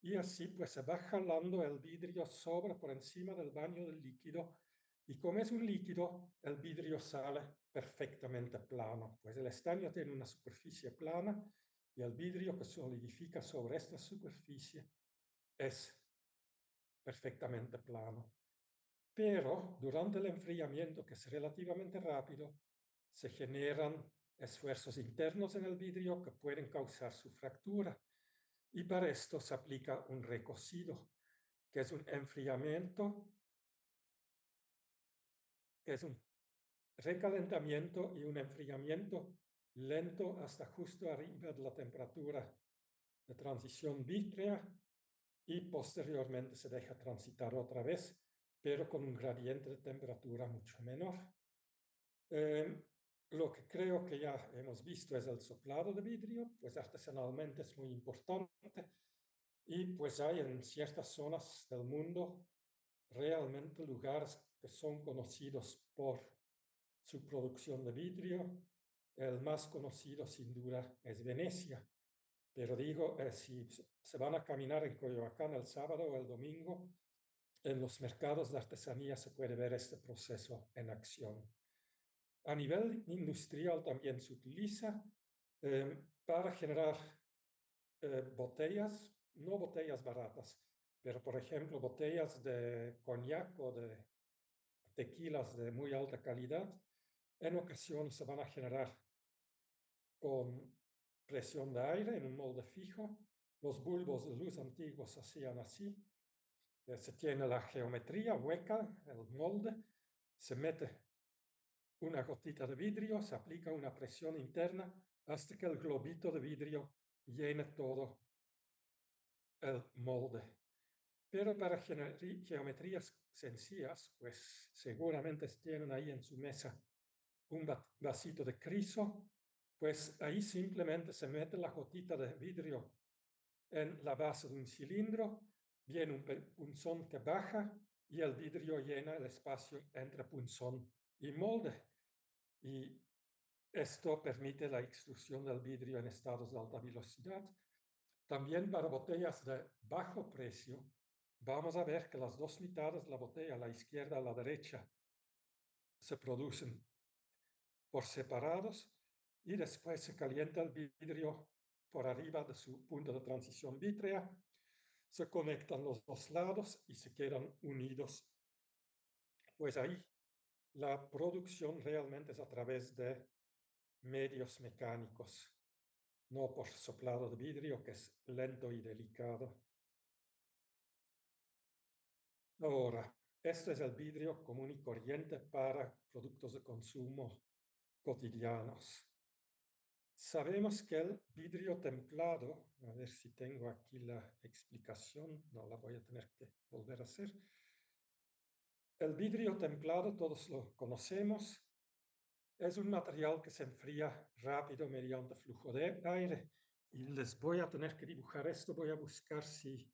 y así pues se va jalando el vidrio sobre por encima del baño del líquido y como es un líquido, el vidrio sale perfectamente plano, pues el estaño tiene una superficie plana y el vidrio que solidifica sobre esta superficie es perfectamente plano. Pero durante el enfriamiento, que es relativamente rápido, se generan esfuerzos internos en el vidrio que pueden causar su fractura. Y para esto se aplica un recocido, que es un enfriamiento, que es un recalentamiento y un enfriamiento lento hasta justo arriba de la temperatura de transición vítrea y posteriormente se deja transitar otra vez, pero con un gradiente de temperatura mucho menor. Lo que creo que ya hemos visto es el soplado de vidrio, pues artesanalmente es muy importante y pues hay en ciertas zonas del mundo realmente lugares que son conocidos por su producción de vidrio. El más conocido sin duda es Venecia, pero digo, si se van a caminar en Coyoacán el sábado o el domingo, en los mercados de artesanía se puede ver este proceso en acción. A nivel industrial también se utiliza para generar botellas, no botellas baratas, pero por ejemplo botellas de coñac o de tequilas de muy alta calidad, en ocasiones se van a generar con presión de aire en un molde fijo. Los bulbos de luz antiguos hacían así. Se tiene la geometría hueca, el molde, se mete una gotita de vidrio, se aplica una presión interna hasta que el globito de vidrio llene todo el molde. Pero para geometrías sencillas, pues seguramente tienen ahí en su mesa un vasito de criso, pues ahí simplemente se mete la gotita de vidrio en la base de un cilindro, viene un punzón que baja y el vidrio llena el espacio entre punzón y molde. Y esto permite la extrusión del vidrio en estados de alta velocidad. También para botellas de bajo precio, vamos a ver que las dos mitades de la botella, la izquierda y la derecha, se producen por separados y después se calienta el vidrio por arriba de su punto de transición vítrea, se conectan los dos lados y se quedan unidos. Pues ahí la producción realmente es a través de medios mecánicos, no por soplado de vidrio, que es lento y delicado. Ahora, este es el vidrio común y corriente para productos de consumo cotidianos. Sabemos que el vidrio templado, a ver si tengo aquí la explicación, no la voy a tener que volver a hacer. El vidrio templado, todos lo conocemos, es un material que se enfría rápido mediante flujo de aire. Y les voy a tener que dibujar esto, voy a buscar si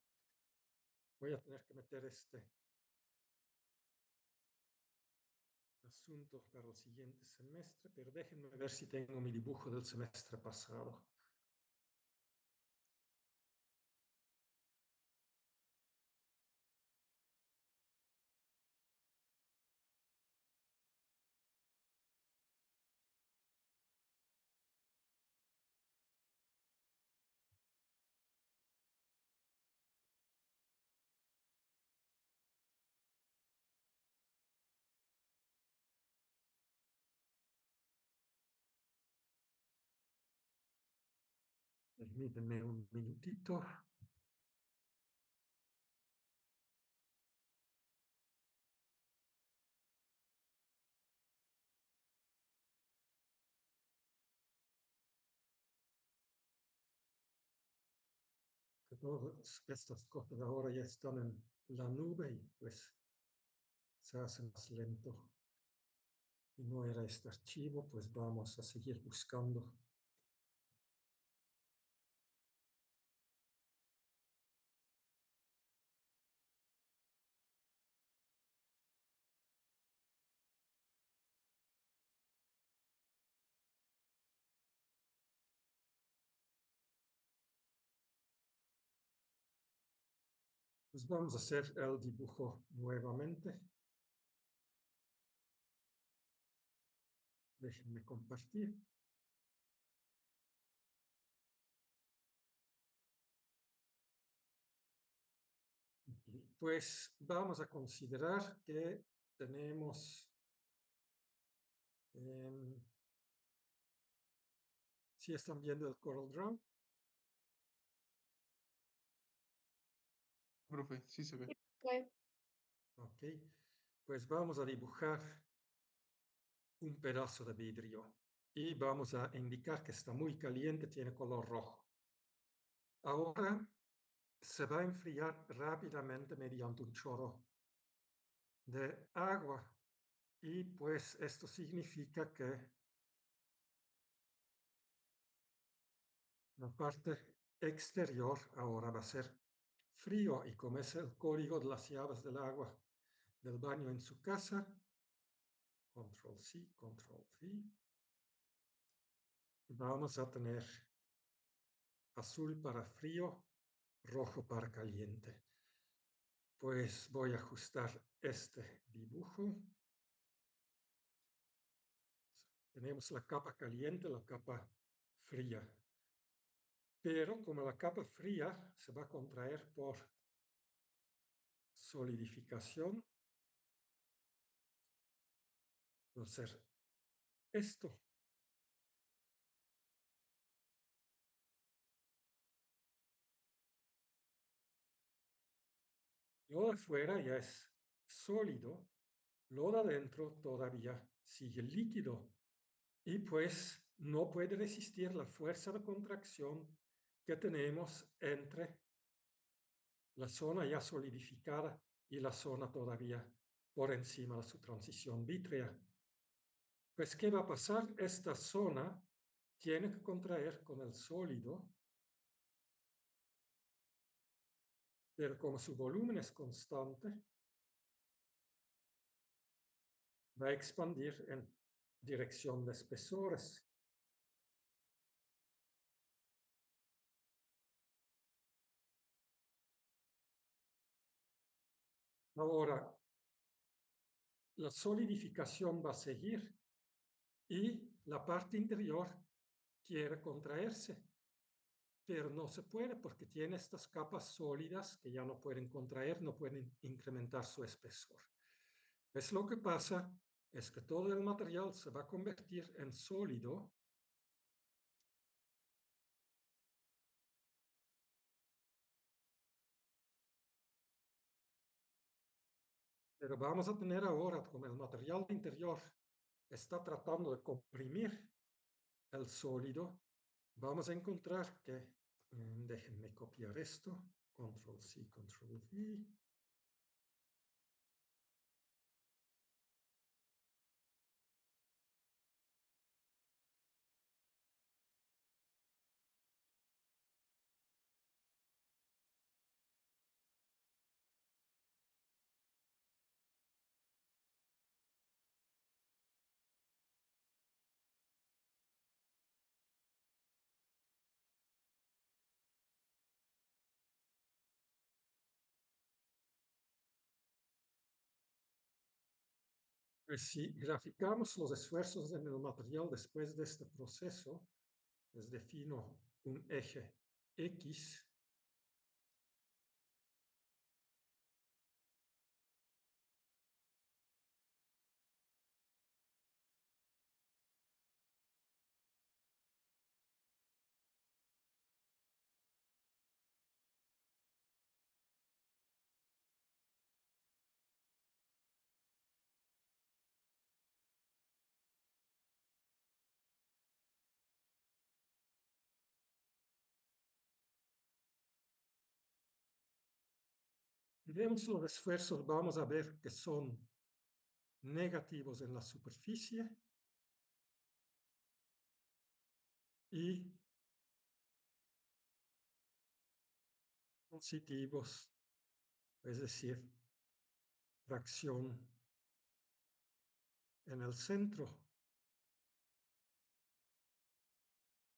voy a tener que meter este asunto para el siguiente semestre, pero déjenme ver si tengo mi dibujo del semestre pasado. Permítanme un minutito. Que todas estas cosas ahora ya están en la nube y pues se hace más lento. Y no era este archivo, pues vamos a seguir buscando. Pues vamos a hacer el dibujo nuevamente. Déjenme compartir. Pues vamos a considerar que tenemos, si están viendo el Corel Draw, Profe, sí se ve. ok, pues vamos a dibujar un pedazo de vidrio y vamos a indicar que está muy caliente, tiene color rojo. Ahora se va a enfriar rápidamente mediante un chorro de agua y pues esto significa que la parte exterior ahora va a ser frío y como es el código de las llaves del agua del baño en su casa, Control C, Control V, vamos a tener azul para frío, rojo para caliente. Pues voy a ajustar este dibujo. Tenemos la capa caliente, la capa fría. Pero como la capa fría se va a contraer por solidificación, va a ser esto. Lo de afuera ya es sólido, lo de adentro todavía sigue líquido y pues no puede resistir la fuerza de contracción que tenemos entre la zona ya solidificada y la zona todavía por encima de su transición vítrea. Pues, ¿qué va a pasar? Esta zona tiene que contraer con el sólido, pero como su volumen es constante, va a expandir en dirección de espesores. Ahora, la solidificación va a seguir y la parte interior quiere contraerse, pero no se puede porque tiene estas capas sólidas que ya no pueden contraer, no pueden incrementar su espesor. Pues lo que pasa es que todo el material se va a convertir en sólido pero vamos a tener ahora, como el material interior está tratando de comprimir el sólido, vamos a encontrar que, déjenme copiar esto, Control C, Control V. Pues si graficamos los esfuerzos en el material después de este proceso, les defino un eje X y vemos los esfuerzos, vamos a ver que son negativos en la superficie y positivos, es decir, fracción en el centro.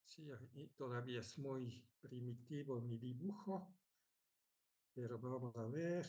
Sí, y todavía es muy primitivo mi dibujo. pero vamos a ver.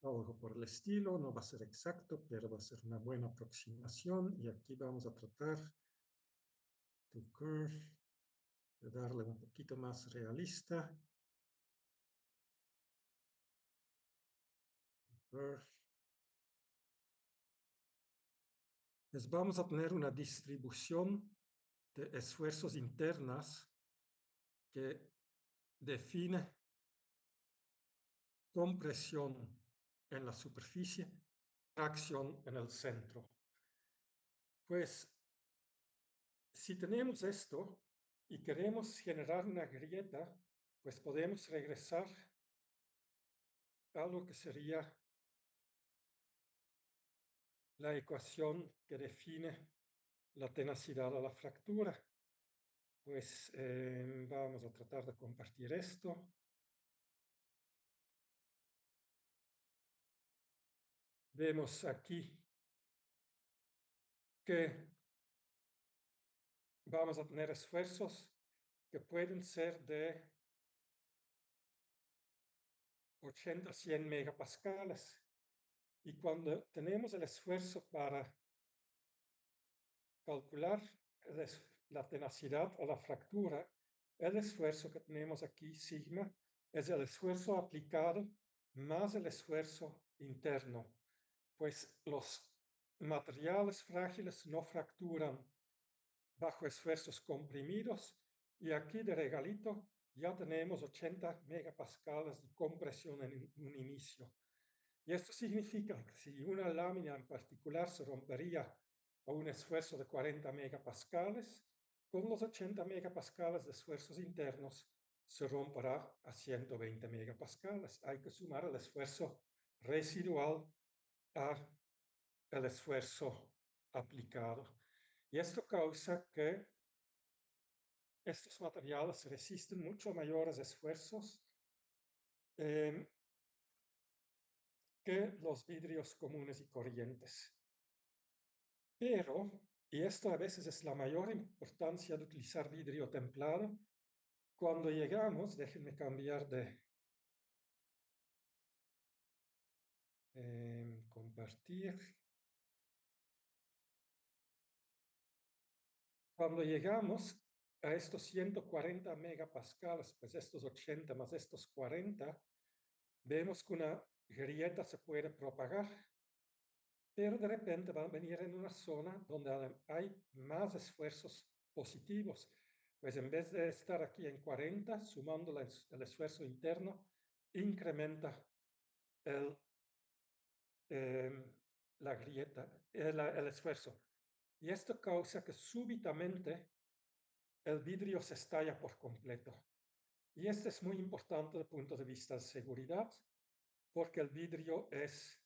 Algo por el estilo, no va a ser exacto, pero va a ser una buena aproximación. Y aquí vamos a tratar to curve, de darle un poquito más realista. Curve. Pues vamos a tener una distribución de esfuerzos internas que define compresión en la superficie, tracción en el centro. Pues si tenemos esto y queremos generar una grieta, pues podemos regresar a lo que sería la ecuación que define la tenacidad a la fractura. Pues vamos a tratar de compartir esto. Vemos aquí que vamos a tener esfuerzos que pueden ser de 80 a 100 megapascales. Y cuando tenemos el esfuerzo para calcular la tenacidad o la fractura, el esfuerzo que tenemos aquí, sigma, es el esfuerzo aplicado más el esfuerzo interno. Pues los materiales frágiles no fracturan bajo esfuerzos comprimidos y aquí de regalito ya tenemos 80 megapascales de compresión en un inicio. Y esto significa que si una lámina en particular se rompería a un esfuerzo de 40 megapascales, con los 80 megapascales de esfuerzos internos se romperá a 120 megapascales. Hay que sumar el esfuerzo residual al esfuerzo aplicado. Y esto causa que estos materiales resisten mucho mayores esfuerzos que los vidrios comunes y corrientes. Pero, y esto a veces es la mayor importancia de utilizar vidrio templado, cuando llegamos, déjenme cambiar de compartir. Cuando llegamos a estos 140 megapascales, pues estos 80 más estos 40, vemos que una grieta se puede propagar, pero de repente va a venir en una zona donde hay más esfuerzos positivos. Pues en vez de estar aquí en 40, sumando el esfuerzo interno, incrementa el, la grieta, el esfuerzo. Y esto causa que súbitamente el vidrio se estalla por completo. Y esto es muy importante desde el punto de vista de seguridad, porque el vidrio es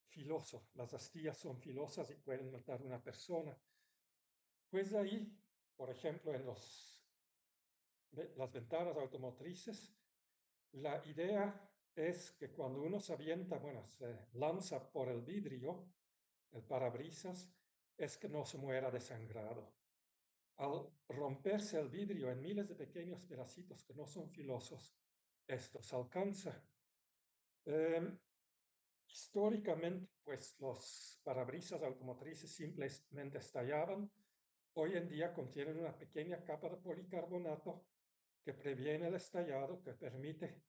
filoso, las astillas son filosas y pueden matar a una persona. Pues ahí, por ejemplo, en las ventanas automotrices, la idea es que cuando uno se avienta, bueno, se lanza por el vidrio, el parabrisas, es que no se muera desangrado. Al romperse el vidrio en miles de pequeños pedacitos que no son filosos, esto se alcanza. Históricamente, pues los parabrisas automotrices simplemente estallaban. Hoy en día contienen una pequeña capa de policarbonato que previene el estallado, que permite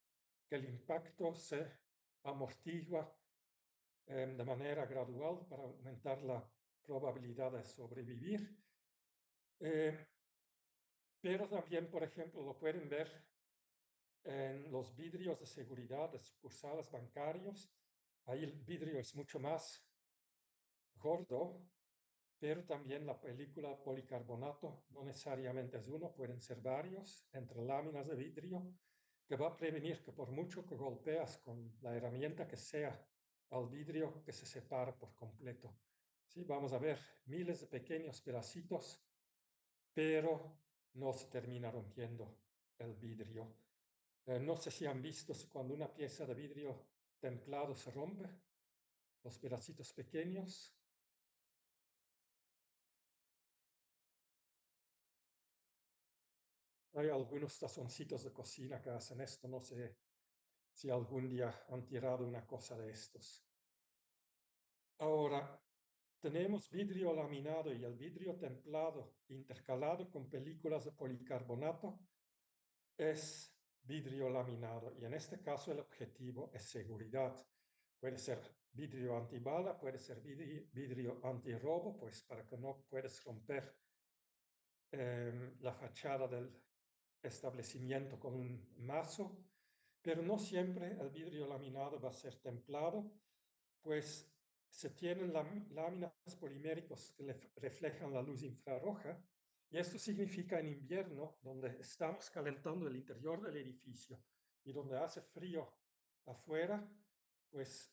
que el impacto se amortigua de manera gradual para aumentar la probabilidad de sobrevivir. Pero también, por ejemplo, lo pueden ver en los vidrios de seguridad de sucursales bancarios. Ahí el vidrio es mucho más gordo, pero también la película policarbonato no necesariamente es uno, pueden ser varios entre láminas de vidrio, que va a prevenir que por mucho que golpeas con la herramienta que sea al vidrio, que se separe por completo. Sí, vamos a ver miles de pequeños pedacitos, pero no se termina rompiendo el vidrio. No sé si han visto cuando una pieza de vidrio templado se rompe, los pedacitos pequeños. Hay algunos tazoncitos de cocina que hacen esto, no sé si algún día han tirado una cosa de estos. Ahora, tenemos vidrio laminado y el vidrio templado intercalado con películas de policarbonato es vidrio laminado y en este caso el objetivo es seguridad. Puede ser vidrio antibala, puede ser vidrio antirrobo, pues para que no puedes romper la fachada del establecimiento con un mazo, pero no siempre el vidrio laminado va a ser templado, pues se tienen láminas poliméricos que reflejan la luz infrarroja y esto significa en invierno, donde estamos calentando el interior del edificio y donde hace frío afuera, pues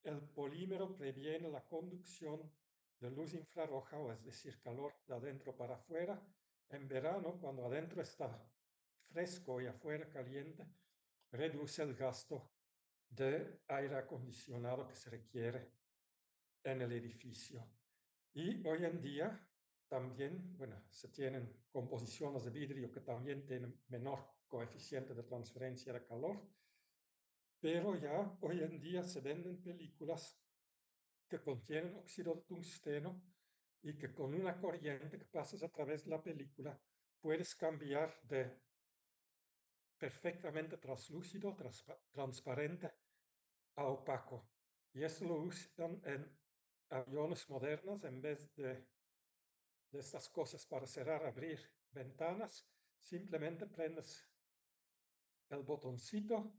el polímero previene la conducción de luz infrarroja, o es decir, calor de adentro para afuera. En verano, cuando adentro está fresco y afuera caliente, reduce el gasto de aire acondicionado que se requiere en el edificio. Y hoy en día también, bueno, se tienen composiciones de vidrio que también tienen menor coeficiente de transferencia de calor, pero ya hoy en día se venden películas que contienen óxido de tungsteno y que con una corriente que pasas a través de la película puedes cambiar de perfectamente translúcido, transparente a opaco. Y eso lo usan en aviones modernos en vez de estas cosas para cerrar, abrir ventanas. Simplemente prendes el botoncito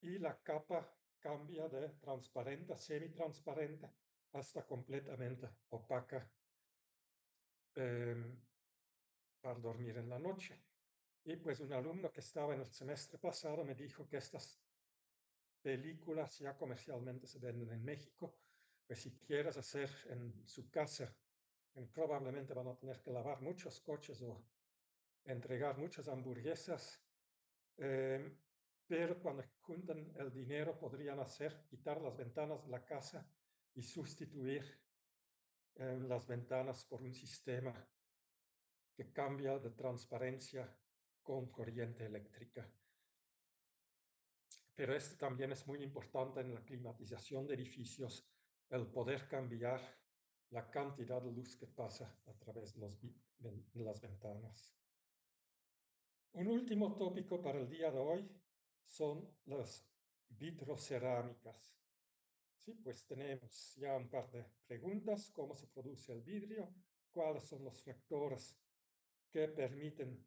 y la capa cambia de transparente a semitransparente hasta completamente opaca para dormir en la noche. Y pues un alumno que estaba en el semestre pasado me dijo que estas películas ya comercialmente se venden en México, pues si quieres hacer en su casa, probablemente van a tener que lavar muchos coches o entregar muchas hamburguesas, eh, pero cuando juntan el dinero podrían hacer, quitar las ventanas de la casa y sustituir las ventanas por un sistema que cambia de transparencia con corriente eléctrica. Pero esto también es muy importante en la climatización de edificios, el poder cambiar la cantidad de luz que pasa a través de las ventanas. Un último tópico para el día de hoy son las vitrocerámicas. Sí, pues tenemos ya un par de preguntas: cómo se produce el vidrio, cuáles son los factores que permiten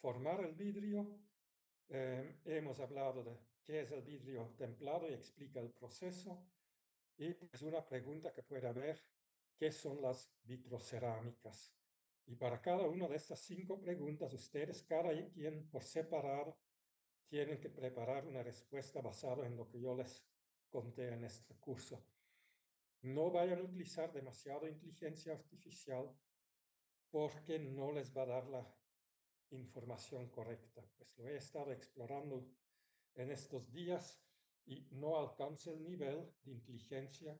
formar el vidrio. Hemos hablado de qué es el vidrio templado y explica el proceso. Y pues una pregunta que puede haber: ¿qué son las vitrocerámicas? Y para cada una de estas 5 preguntas, ustedes, cada quien por separado, tienen que preparar una respuesta basada en lo que yo les conté en este curso. No vayan a utilizar demasiado inteligencia artificial porque no les va a dar la información correcta. Pues lo he estado explorando en estos días y no alcanza el nivel de inteligencia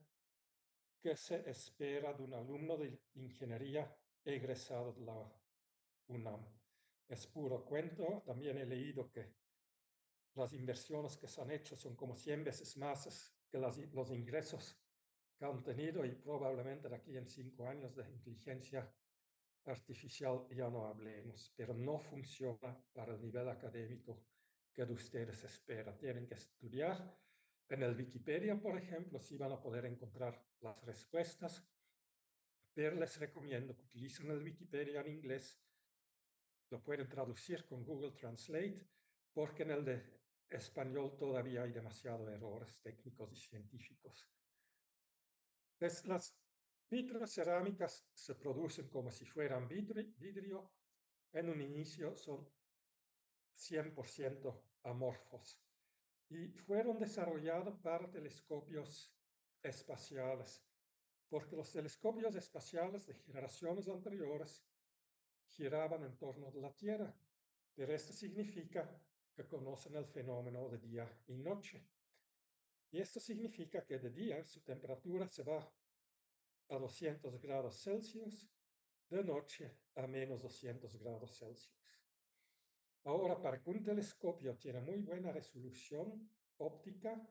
que se espera de un alumno de ingeniería egresado de la UNAM. Es puro cuento. También he leído que las inversiones que se han hecho son como 100 veces más que los ingresos que han tenido, y probablemente de aquí en 5 años de inteligencia artificial ya no hablemos, pero no funciona para el nivel académico que de ustedes espera. Tienen que estudiar. En el Wikipedia, por ejemplo, sí van a poder encontrar las respuestas, pero les recomiendo que utilicen el Wikipedia en inglés. Lo pueden traducir con Google Translate, porque en el de español todavía hay demasiados errores técnicos y científicos. Entonces, las vitrocerámicas se producen como si fueran vidrio. En un inicio son 100% amorfos y fueron desarrollados para telescopios espaciales. porque los telescopios espaciales de generaciones anteriores giraban en torno de la Tierra, pero esto significa que conocen el fenómeno de día y noche. Y esto significa que de día su temperatura se va a 200 grados Celsius, de noche a menos 200 grados Celsius. Ahora, para que un telescopio tenga muy buena resolución óptica,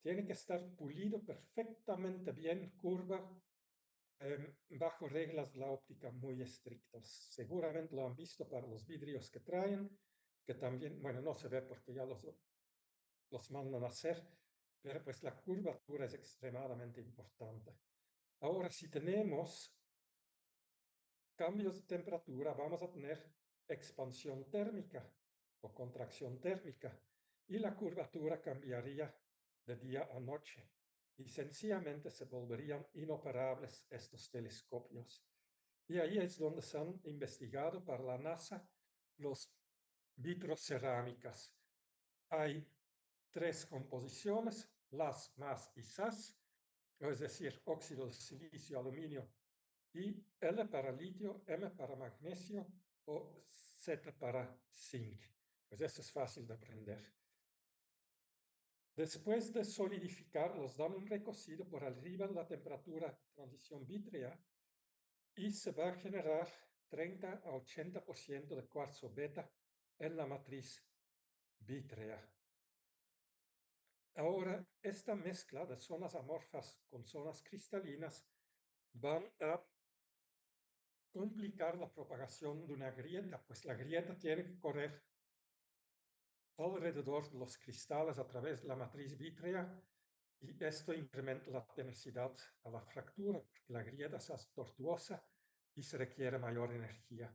tiene que estar pulido perfectamente bien, curva, bajo reglas de la óptica muy estrictas. Seguramente lo han visto para los vidrios que traen, que también, bueno, no se ve porque ya los mandan a hacer, pero pues la curvatura es extremadamente importante. Ahora, si tenemos cambios de temperatura, vamos a tener expansión térmica o contracción térmica y la curvatura cambiaría de día a noche y sencillamente se volverían inoperables estos telescopios. Y ahí es donde se han investigado para la NASA los vitrocerámicas. Hay tres composiciones, las, más y SAS, es decir, óxido de silicio, aluminio y L para litio, M para magnesio o Z para zinc. Pues eso es fácil de aprender. Después de solidificar, los dan un recocido por arriba de la temperatura de transición vítrea y se va a generar 30 a 80% de cuarzo beta en la matriz vítrea. Ahora, esta mezcla de zonas amorfas con zonas cristalinas van a complicar la propagación de una grieta, pues la grieta tiene que correr alrededor de los cristales a través de la matriz vítrea y esto incrementa la tenacidad a la fractura, porque la grieta es tortuosa y se requiere mayor energía.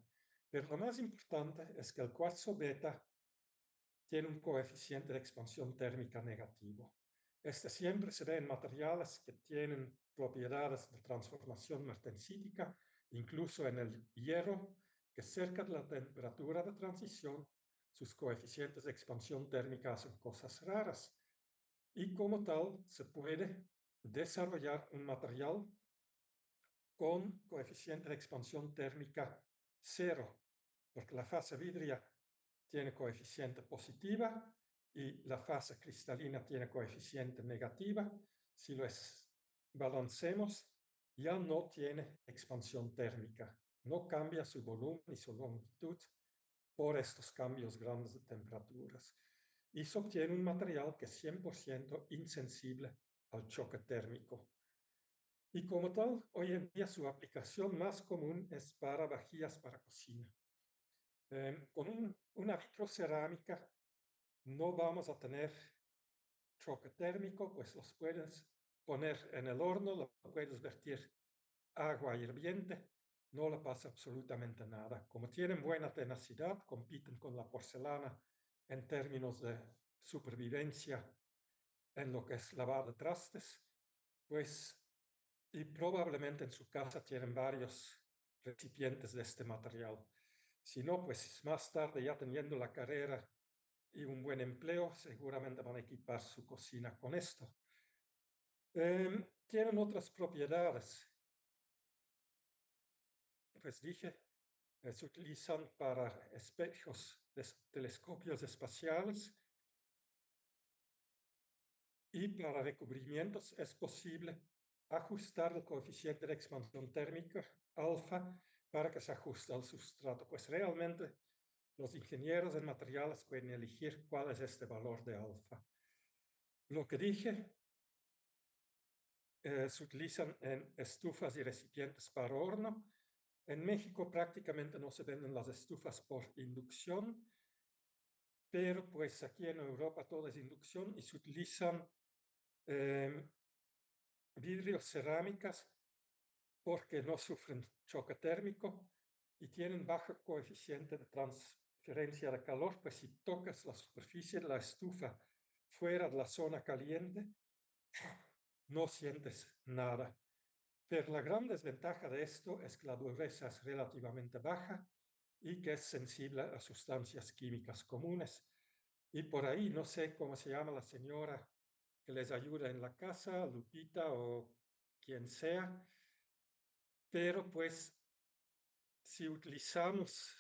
Pero lo más importante es que el cuarzo beta tiene un coeficiente de expansión térmica negativo. Este siempre se ve en materiales que tienen propiedades de transformación martensítica, incluso en el hierro, que cerca de la temperatura de transición, sus coeficientes de expansión térmica hacen cosas raras. Y como tal, se puede desarrollar un material con coeficiente de expansión térmica cero, porque la fase vidria tiene coeficiente positiva y la fase cristalina tiene coeficiente negativa. Si lo balanceamos, ya no tiene expansión térmica, no cambia su volumen y su longitud por estos cambios grandes de temperaturas. Y se obtiene un material que es 100% insensible al choque térmico. Y como tal, hoy en día su aplicación más común es para vajillas para cocina. Con una vitrocerámica no vamos a tener choque térmico, pues los puedes poner en el horno, lo puedes vertir agua hirviente, no le pasa absolutamente nada. Como tienen buena tenacidad, compiten con la porcelana en términos de supervivencia en lo que es lavar de trastes, pues, y probablemente en su casa tienen varios recipientes de este material. Si no, pues más tarde, ya teniendo la carrera y un buen empleo, seguramente van a equipar su cocina con esto. Tienen otras propiedades. Pues dije, se utilizan para espejos de telescopios espaciales y para recubrimientos es posible ajustar el coeficiente de expansión térmica alfa para que se ajuste al sustrato. Pues realmente los ingenieros en materiales pueden elegir cuál es este valor de alfa. Lo que dije, se utilizan en estufas y recipientes para horno. En México prácticamente no se venden las estufas por inducción, pero pues aquí en Europa todo es inducción y se utilizan vidrios cerámicas porque no sufren choque térmico y tienen bajo coeficiente de transferencia de calor, pues si tocas la superficie de la estufa fuera de la zona caliente, no sientes nada. Pero la gran desventaja de esto es que la dureza es relativamente baja y que es sensible a sustancias químicas comunes. Y por ahí, no sé cómo se llama la señora que les ayuda en la casa, Lupita o quien sea, pero pues si utilizamos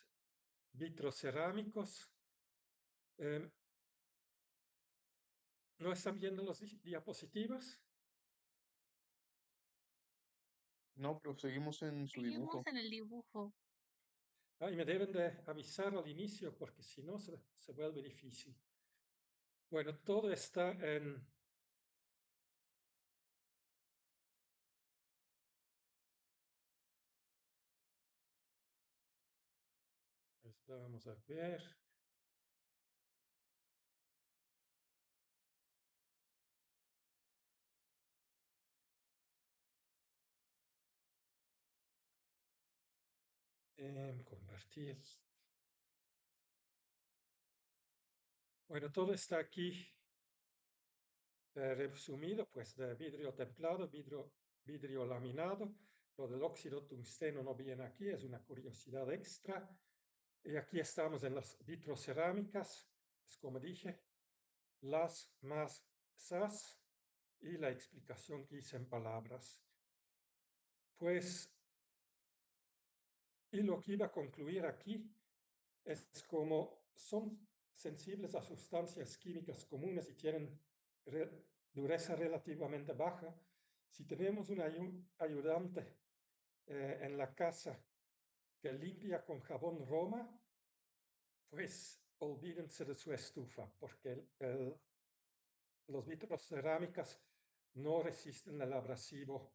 vitrocerámicos, em, ¿no están viendo los diapositivas? No, profe, seguimos en su dibujo. Seguimos en el dibujo. Ah, y me deben de avisar al inicio porque si no se vuelve difícil. Bueno, todo está en... Pues vamos a ver. Convertir. Bueno, todo está aquí resumido, pues de vidrio templado, vidrio laminado. Lo del óxido tungsteno no viene aquí, es una curiosidad extra. Y aquí estamos en las vitrocerámicas, es como dije, las más SAS y la explicación que hice en palabras. Pues, y lo que iba a concluir aquí es como son sensibles a sustancias químicas comunes y tienen dureza relativamente baja, si tenemos un ayudante en la casa que limpia con jabón Roma, pues olvídense de su estufa, porque los vitros cerámicas no resisten el abrasivo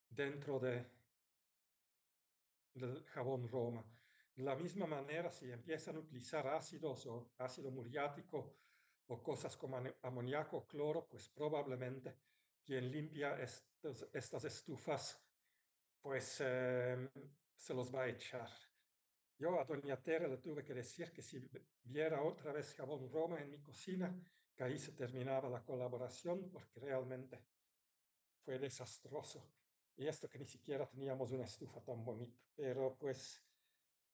dentro del jabón Roma. De la misma manera, si empiezan a utilizar ácidos o ácido muriático o cosas como amoníaco o cloro, pues probablemente quien limpia estas estufas, pues se los va a echar. Yo a doña Tere le tuve que decir que si viera otra vez jabón Roma en mi cocina, que ahí se terminaba la colaboración, porque realmente fue desastroso. Y esto que ni siquiera teníamos una estufa tan bonita. Pero pues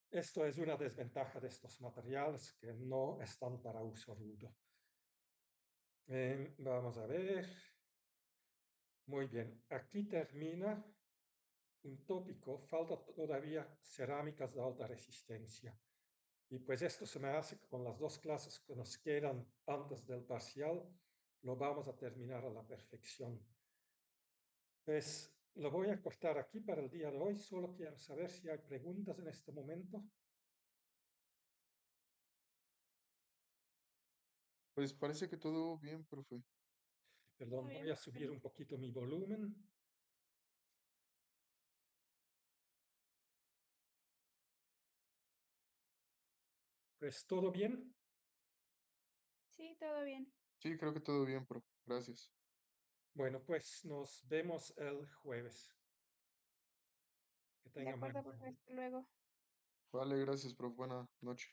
esto es una desventaja de estos materiales que no están para uso rudo. Vamos a ver. Muy bien, aquí termina un tópico. Falta todavía cerámicas de alta resistencia. Y pues esto se me hace que con las dos clases que nos quedan antes del parcial, lo vamos a terminar a la perfección. Pues lo voy a cortar aquí para el día de hoy. Solo quiero saber si hay preguntas en este momento. Pues parece que todo bien, profe. Perdón, Muy voy bien, a subir un poquito mi volumen. Pues todo bien. sí, todo bien. Sí, creo que todo bien, profe. Gracias. Bueno, pues nos vemos el jueves. Que De tengan buen acuerdo, día. pues hasta luego. Vale, gracias, profe. Buena noche.